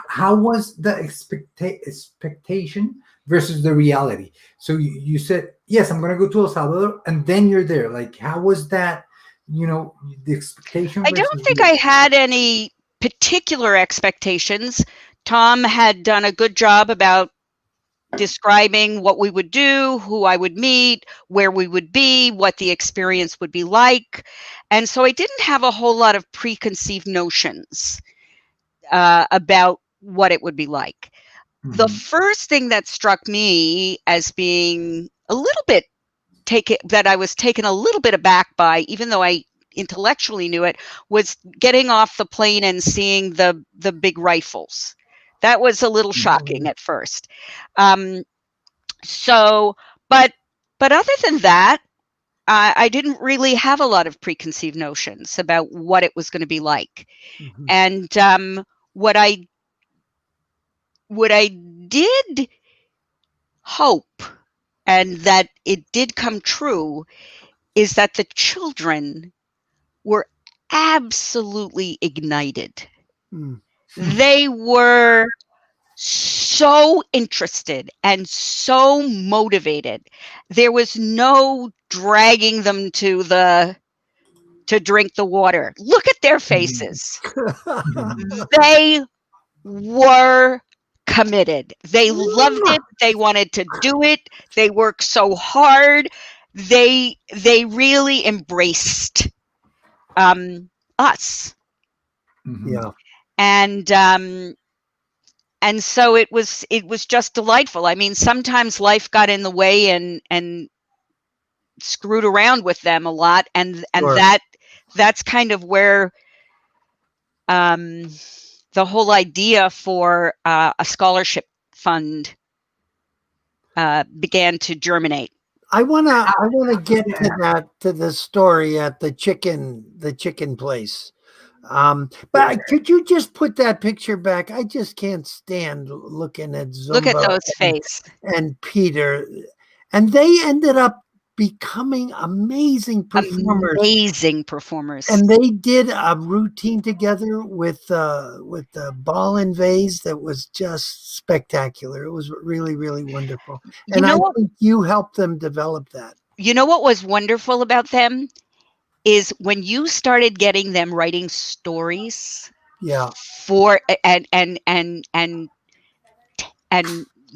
How was the expectation versus the reality? So you said, yes, I'm going to go to El Salvador, and then you're there. Like, how was that, the expectation? I don't think I had any particular expectations. Tom had done a good job about describing what we would do, who I would meet, where we would be, what the experience would be like. And so I didn't have a whole lot of preconceived notions about what it would be like. Mm-hmm. The first thing that struck me as being a little bit that I was taken a little bit aback by, even though I intellectually knew it, was getting off the plane and seeing the big rifles. That was a little shocking at first. But other than that, I didn't really have a lot of preconceived notions about what it was going to be like. Mm-hmm. And what I did hope, and that it did come true, is that the children were absolutely ignited. Mm. They were so interested and so motivated. There was no dragging them to drink the water. Look at their faces. They were committed. They loved it. They wanted to do it. They worked so hard. They really embraced us. Yeah. And so it was just delightful. I mean, sometimes life got in the way and screwed around with them a lot, and sure. That's kind of where the whole idea for a scholarship fund began to germinate. I wanna get to the story at the chicken place. But could you just put that picture back? I just can't stand looking at Zumba. Look at those faces. And Peter. And they ended up becoming amazing performers. Amazing performers. And they did a routine together with the ball and vase that was just spectacular. It was really, really wonderful. And I think you helped them develop that. You know what was wonderful about them? Is when you started getting them writing stories, for and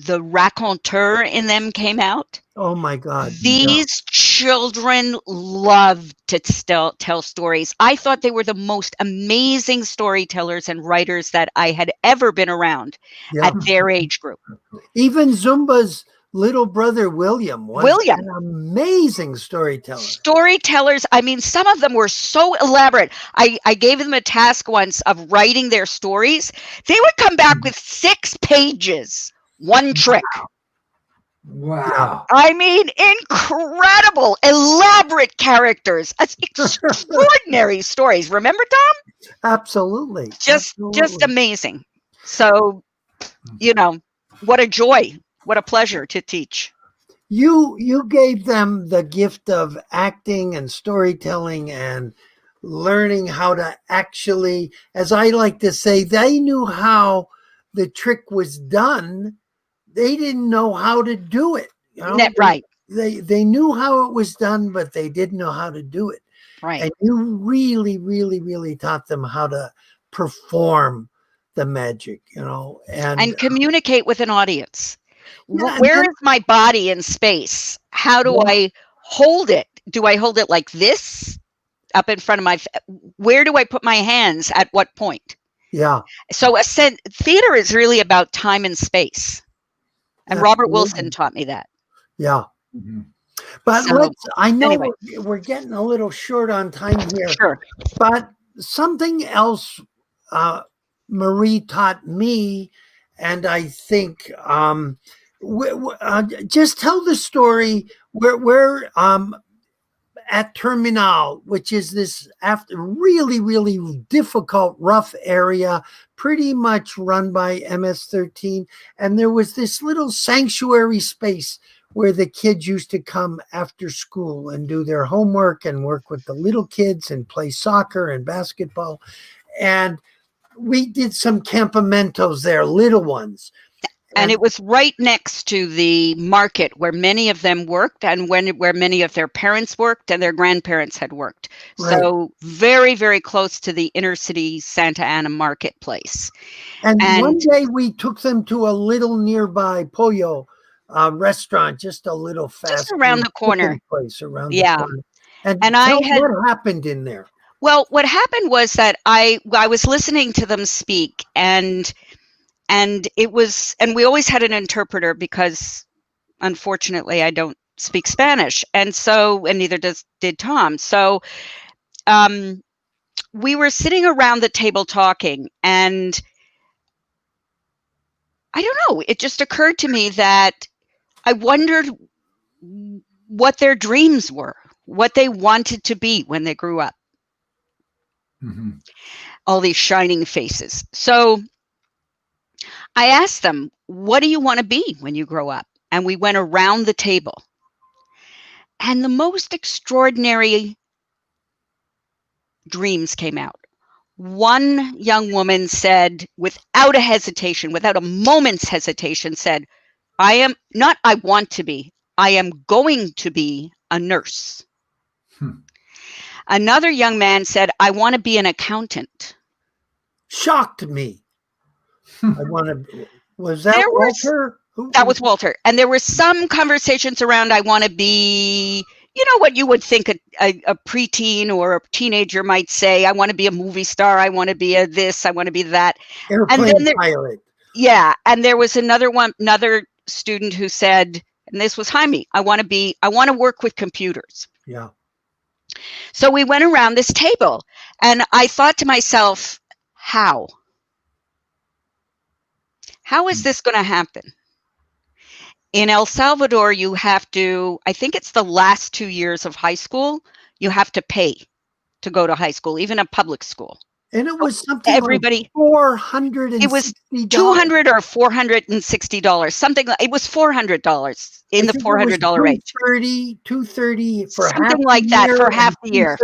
the raconteur in them came out. Oh my God! These children loved to tell stories. I thought they were the most amazing storytellers and writers that I had ever been around at their age group. Even Zumba's little brother William was an amazing storyteller. Storytellers, I mean, some of them were so elaborate. I gave them a task once of writing their stories. They would come back with 6 pages, one trick. Wow. I mean, incredible, elaborate characters, extraordinary stories. Remember, Tom? Absolutely. Just amazing. So, you know, what a joy, what a pleasure to teach. You gave them the gift of acting and storytelling and learning how to actually, as I like to say, they knew how the trick was done. They didn't know how to do it. You know? Right. They knew how it was done, but they didn't know how to do it. Right. And you really, really, really taught them how to perform the magic, you know, and communicate with an audience. Yeah, Where is my body in space? How do I hold it? Do I hold it like this up in front of my, where do I put my hands at what point? Yeah. So theater is really about time and space. And Absolutely. Robert Wilson taught me that. Yeah. Mm-hmm. But I know anyway. we're getting a little short on time here. Sure. But something else Marie taught me, and I think just tell the story. We're at Terminal, which is this really, really difficult, rough area, pretty much run by MS-13. And there was this little sanctuary space where the kids used to come after school and do their homework and work with the little kids and play soccer and basketball. And we did some campamentos there, little ones. And it was right next to the market where many of them worked and where many of their parents worked and their grandparents had worked. Right. So very, very close to the inner city Santa Ana marketplace. And one day we took them to a little nearby Pollo restaurant, just a little fast. Just around the corner. Place around the corner. And what happened in there? Well, what happened was that I was listening to them speak and it was, and we always had an interpreter because unfortunately I don't speak Spanish. And neither did Tom. So we were sitting around the table talking, and I don't know, it just occurred to me that I wondered what their dreams were, what they wanted to be when they grew up. Mm-hmm. All these shining faces. So I asked them, what do you want to be when you grow up? And we went around the table. And the most extraordinary dreams came out. One young woman said, without a hesitation, without a moment's hesitation, said, I want to be, I am going to be a nurse. Another young man said, I want to be an accountant. Shocked me. Was that Walter? That was Walter. And there were some conversations around, I want to be, you know, what you would think a preteen or a teenager might say, I want to be a movie star, I want to be a this, I want to be that. Airplane pilot. Yeah. And there was another student who said, and this was Jaime, I want to work with computers. Yeah. So we went around this table and I thought to myself, how is this going to happen? In El Salvador, you have to, I think it's the last 2 years of high school, you have to pay to go to high school, even a public school. And it was something like $460. It was $200 or $460, something like, it was $400 in the $400 range. $230 for something half like that for half the year.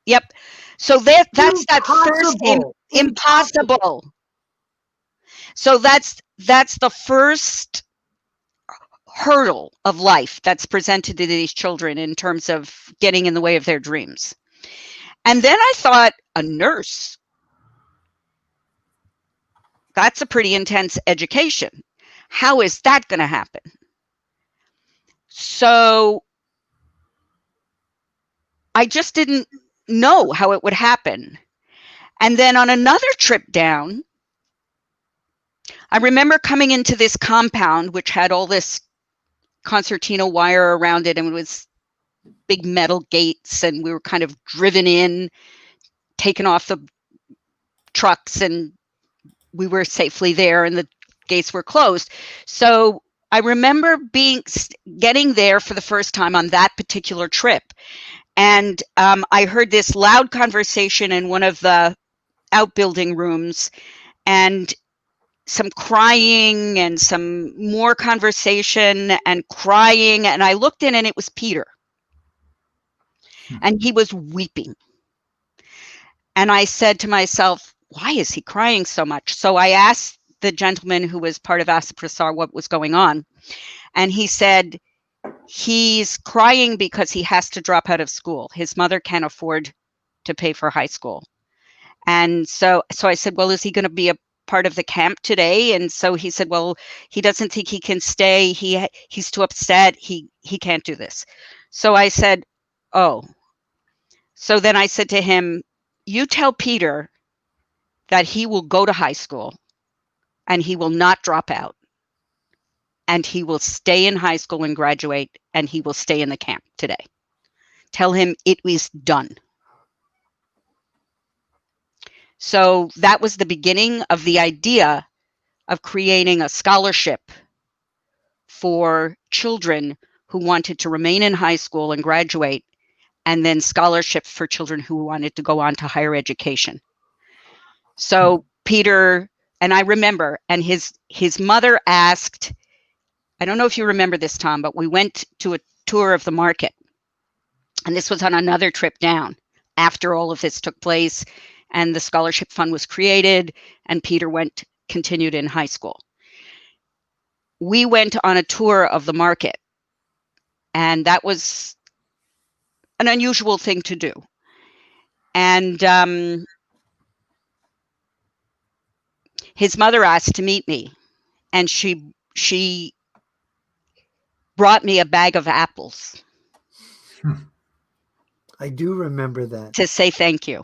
Yep. So that's that first impossible. So that's the first hurdle of life that's presented to these children in terms of getting in the way of their dreams. And then I thought, a nurse, that's a pretty intense education. How is that going to happen? So I just didn't know how it would happen. And then on another trip down, I remember coming into this compound, which had all this concertina wire around it, and it was big metal gates, and we were kind of driven in, taken off the trucks, and we were safely there, and the gates were closed. So I remember getting there for the first time on that particular trip. And I heard this loud conversation in one of the outbuilding rooms, and some crying and some more conversation and crying. And I looked in, and it was Peter. And he was weeping. And I said to myself, why is he crying so much? So I asked the gentleman who was part of Asa Prasar what was going on. And he said, he's crying because he has to drop out of school. His mother can't afford to pay for high school. And so I said, well, is he going to be a part of the camp today? And so he said, well, he doesn't think he can stay. He's too upset. He can't do this. So I said, oh. So then I said to him, you tell Peter that he will go to high school and he will not drop out. And he will stay in high school and graduate, and he will stay in the camp today. Tell him it was done. So that was the beginning of the idea of creating a scholarship for children who wanted to remain in high school and graduate, and then scholarship for children who wanted to go on to higher education. So Peter, and I remember, and his mother asked, I don't know if you remember this, Tom, but we went to a tour of the market. And this was on another trip down after all of this took place, and the scholarship fund was created, and Peter continued in high school. We went on a tour of the market, and that was an unusual thing to do. And his mother asked to meet me, and she brought me a bag of apples. I do remember that. To say thank you.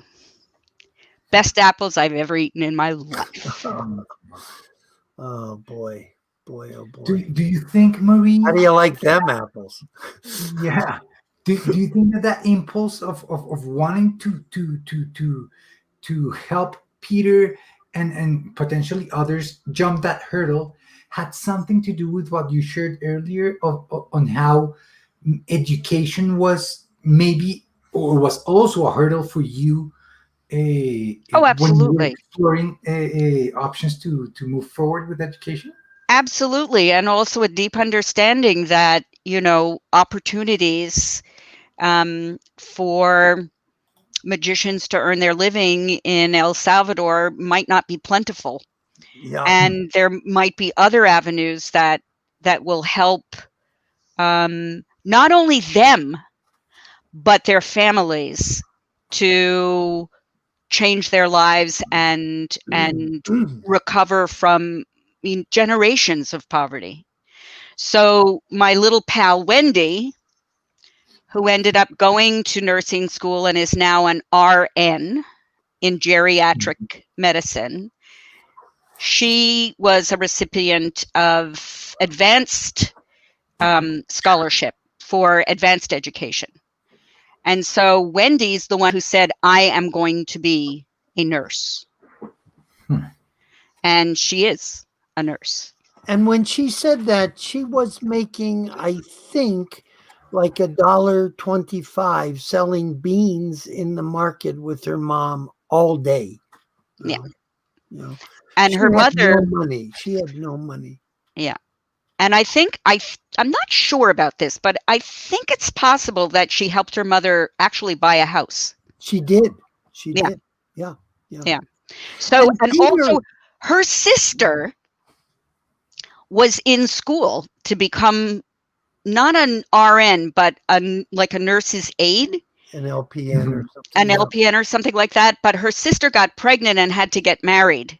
Best apples I've ever eaten in my life. Oh boy. Boy, oh boy. Do you think, Marie? How do you like them apples? Yeah. Do you think that impulse of wanting to help Peter and potentially others jump that hurdle had something to do with what you shared earlier on how education was maybe or was also a hurdle for you? Absolutely. When you were exploring options to move forward with education? Absolutely. And also a deep understanding that, opportunities for magicians to earn their living in El Salvador might not be plentiful. Yeah. And there might be other avenues that will help not only them, but their families to change their lives and recover from generations of poverty. So my little pal Wendy, who ended up going to nursing school and is now an RN in geriatric medicine, she was a recipient of advanced scholarship for advanced education. And so Wendy's the one who said, I am going to be a nurse. And she is a nurse. And when she said that, she was making, I think, like $1.25 selling beans in the market with her mom all day. Yeah. And her mother, no money. She had no money. Yeah. And I think I'm not sure about this, but I think it's possible that she helped her mother actually buy a house. She did. She did. Yeah. So, and also her sister was in school to become not an RN, but like a nurse's aide. An LPN or something. An LPN or something like that. But her sister got pregnant and had to get married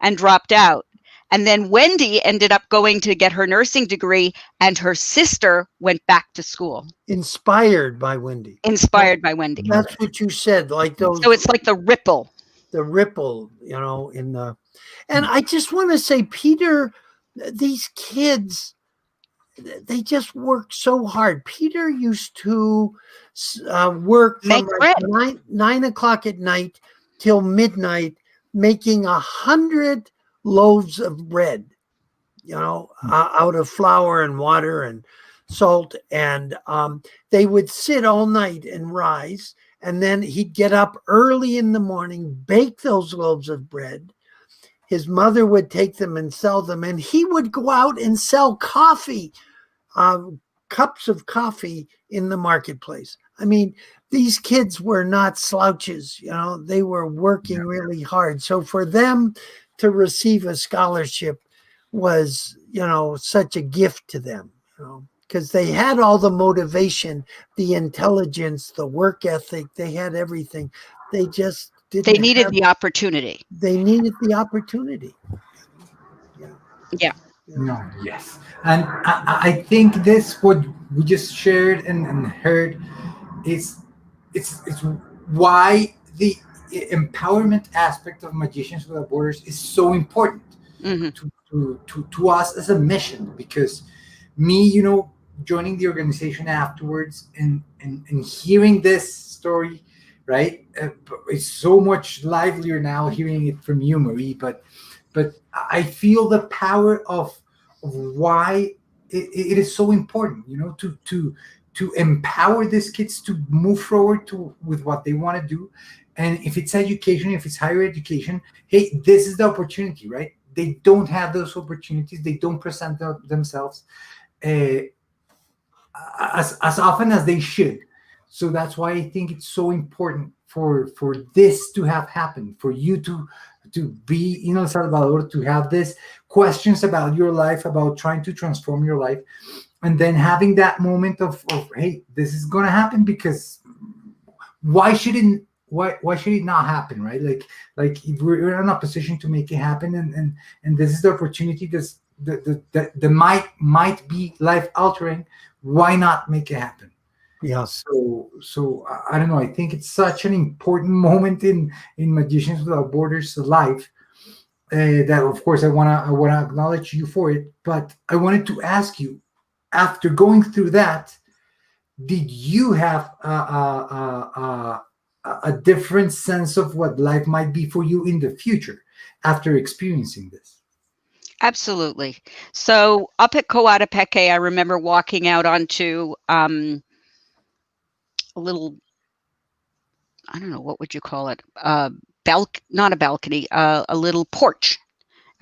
and dropped out. And then Wendy ended up going to get her nursing degree, and her sister went back to school. Inspired by Wendy. Inspired by Wendy. That's what you said, like those. So it's like the ripple. ripple, in the, and I just want to say, Peter, these kids, they just work so hard. Peter used to work from Make bread. 9 o'clock at night till midnight, making 100 loaves of bread, out of flour and water and salt. And they would sit all night and rise. And then he'd get up early in the morning, bake those loaves of bread. His mother would take them and sell them. And he would go out and sell coffee, cups of coffee in the marketplace. I mean, these kids were not slouches, they were working really hard. So for them to receive a scholarship was, such a gift to them, because they had all the motivation, the intelligence, the work ethic, they had everything. They just didn't. They needed the opportunity. They needed the opportunity. Yeah. No, yes. And I think this, what we just shared and heard, is it's why the empowerment aspect of Magicians Without Borders is so important to us as a mission. Because me, joining the organization afterwards and hearing this story, right? It's so much livelier now hearing it from you, Marie. But I feel the power of why it is so important, to empower these kids to move forward with what they want to do. And if it's education, if it's higher education, hey, this is the opportunity, right? They don't have those opportunities. They don't present themselves as often as they should. So that's why I think it's so important for this to have happened, for you to be in El Salvador, to have these questions about your life, about trying to transform your life, and then having that moment of hey, this is going to happen, because why should it not happen, right? Like if we're in a position to make it happen, and this is the opportunity that might be life altering, why not make it happen? Yeah. So I don't know. I think it's such an important moment in Magicians Without Borders life that, of course, I wanna acknowledge you for it. But I wanted to ask you, after going through that, did you have a different sense of what life might be for you in the future after experiencing this? Absolutely. So up at Coatepeque, I remember walking out onto a little, I don't know, what would you call it? Not a balcony, a little porch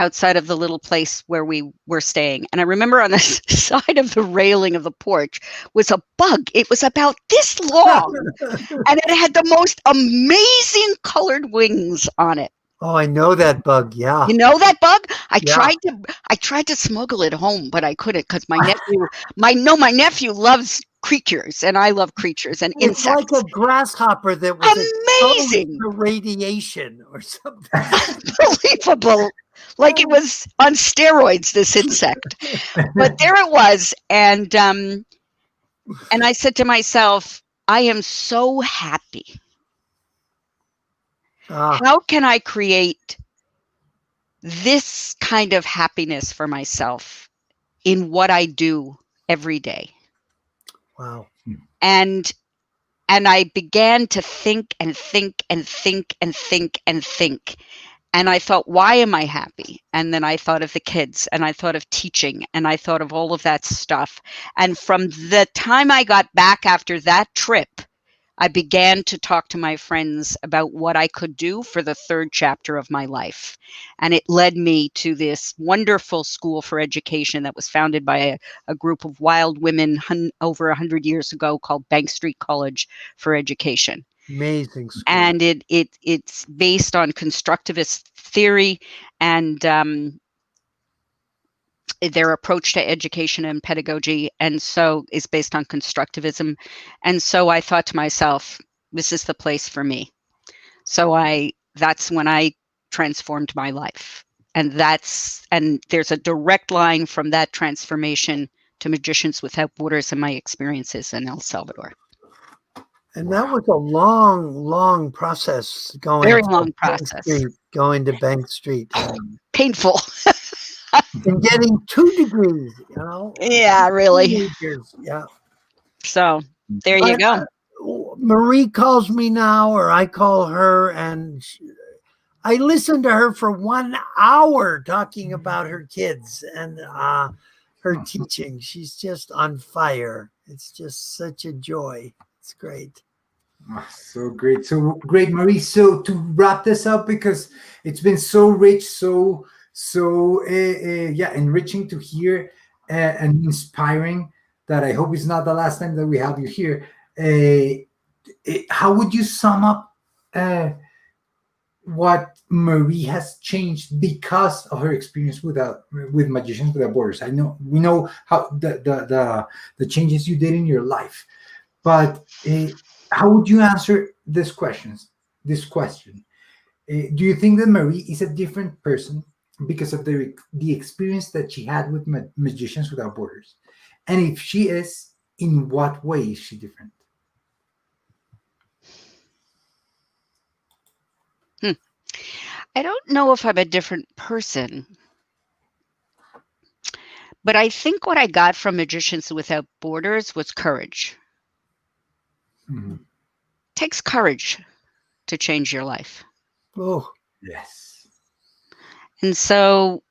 outside of the little place where we were staying. And I remember on the side of the railing of the porch was a bug. It was about this long and it had the most amazing colored wings on it. Oh, I know that bug. Yeah. You know that bug? I tried to smuggle it home, but I couldn't, because my nephew loves creatures, and I love creatures and it's insects. Like a grasshopper that was amazing to radiation or something. Unbelievable. Like it was on steroids, this insect. But there it was, and I said to myself, I am so happy. How can I create this kind of happiness for myself in what I do every day? Wow. And I began to think and think and think and think and think. And I thought, why am I happy? And then I thought of the kids, and I thought of teaching, and I thought of all of that stuff. And from the time I got back after that trip, I began to talk to my friends about what I could do for the third chapter of my life. And it led me to this wonderful school for education that was founded by a group of wild women over 100 years ago called Bank Street College for Education. Amazing school. And it's based on constructivist theory and their approach to education and pedagogy, and so is based on constructivism. And so I thought to myself, this is the place for me. So that's when I transformed my life. And there's a direct line from that transformation to Magicians Without Borders and my experiences in El Salvador. And that was a long, long process going. Very to long Bank process. Street, going to Bank Street. Painful. And getting 2 degrees, Yeah, really. teenagers, yeah. So there you But, go. Marie calls me now, or I call her, and I listened to her for 1 hour talking about her kids and her teaching. She's just on fire. It's just such a joy. It's great. So great. So great, Marie. So to wrap this up, because it's been so rich, so yeah, enriching to hear and inspiring, that I hope it's not the last time that we have you here. How would you sum up what Marie has changed because of her experience with Magicians Without Borders? I know we know how the changes you did in your life, but how would you answer this question? Do you think that Marie is a different person because of the experience that she had with Magicians Without Borders? And if she is, in what way is she different? I don't know if I'm a different person, but I think what I got from Magicians Without Borders was courage. Mhm. It takes courage to change your life. Oh, Yes. And so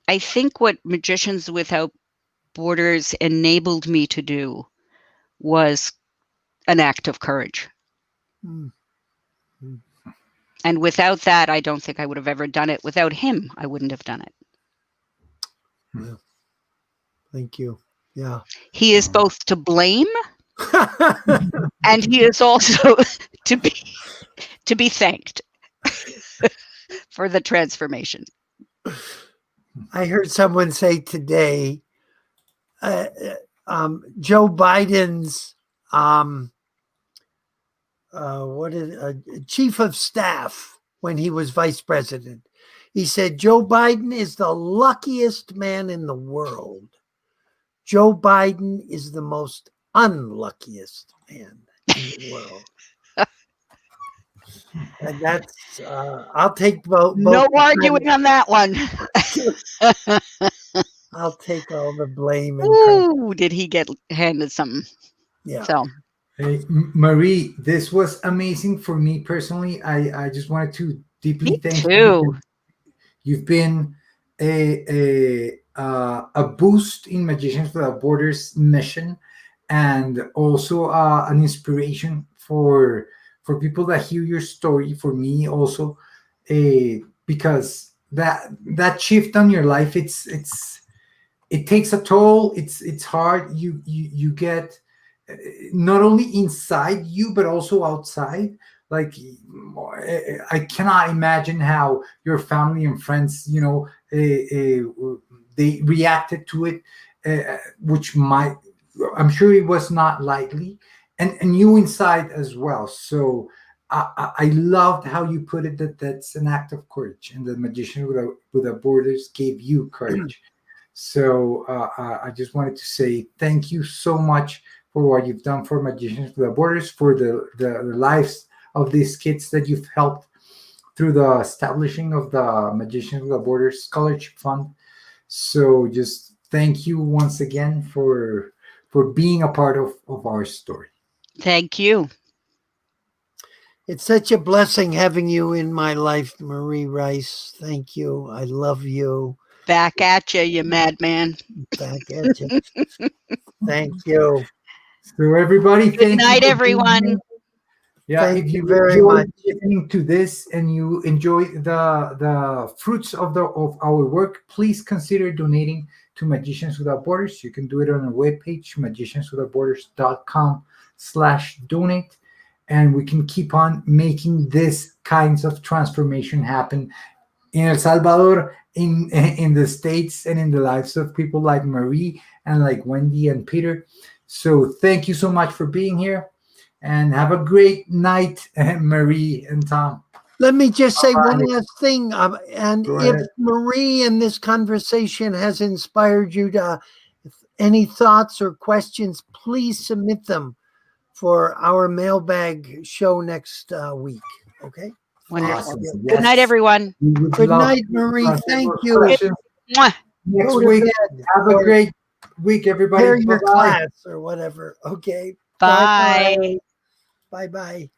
I think what Magicians Without Borders enabled me to do was an act of courage. mm, And without that, I don't think I would have ever done it. Without him, I wouldn't have done it. yeah. Thank you. Yeah. He is both to blame and he is also to be thanked for the transformation. I heard someone say today, Joe Biden's chief of staff when he was vice president. He said, Joe Biden is the luckiest man in the world. Joe Biden is the most unluckiest man in the world. And that's, I'll take both. No arguing on that one. I'll take all the blame. And Ooh, did he get handed something? yeah. So, Hey, Marie, this was amazing for me personally. I just wanted to deeply me thank you. too. You've been a boost in Magicians Without Borders mission, and also an inspiration for people that hear your story. For me also, because that shift on your life, it takes a toll. It's hard. You get not only inside you but also outside. Like, I cannot imagine how your family and friends, they reacted to it, which might, I'm sure it was not lightly, and you inside as well. So I loved how you put it, that's an act of courage, and the Magician Without Borders gave you courage. So I just wanted to say thank you so much for what you've done for Magicians Without Borders, for the lives of these kids that you've helped through the establishing of the Magicians Without Borders Scholarship Fund. So just thank you once again for being a part of our story. Thank you. It's such a blessing having you in my life, Marie Rice. Thank you. I love you. Back at you madman. Back at you. Thank you. So everybody, Good thank night, you for everyone. being here. Yeah, Thank if you you very enjoy much. listening to this and you enjoy the fruits of our work, please consider donating to Magicians Without Borders. You can do it on our webpage, magicianswithoutborders.com/donate, and we can keep on making this kinds of transformation happen in El Salvador, in the States, and in the lives of people like Marie and like Wendy and Peter. So thank you so much for being here. And have a great night, Marie and Tom. Let me just say All one right. last thing. And Go if ahead. Marie in this conversation has inspired you to any thoughts or questions, please submit them for our mailbag show next week. Okay. Wonderful. Awesome. Good night, Yes. everyone. We would Good love night, to Marie. answer Thank those you. questions Mwah. next Go to week. bed Have a or great week, everybody. prepare your Bye-bye. class or whatever. Okay. Bye. Bye bye.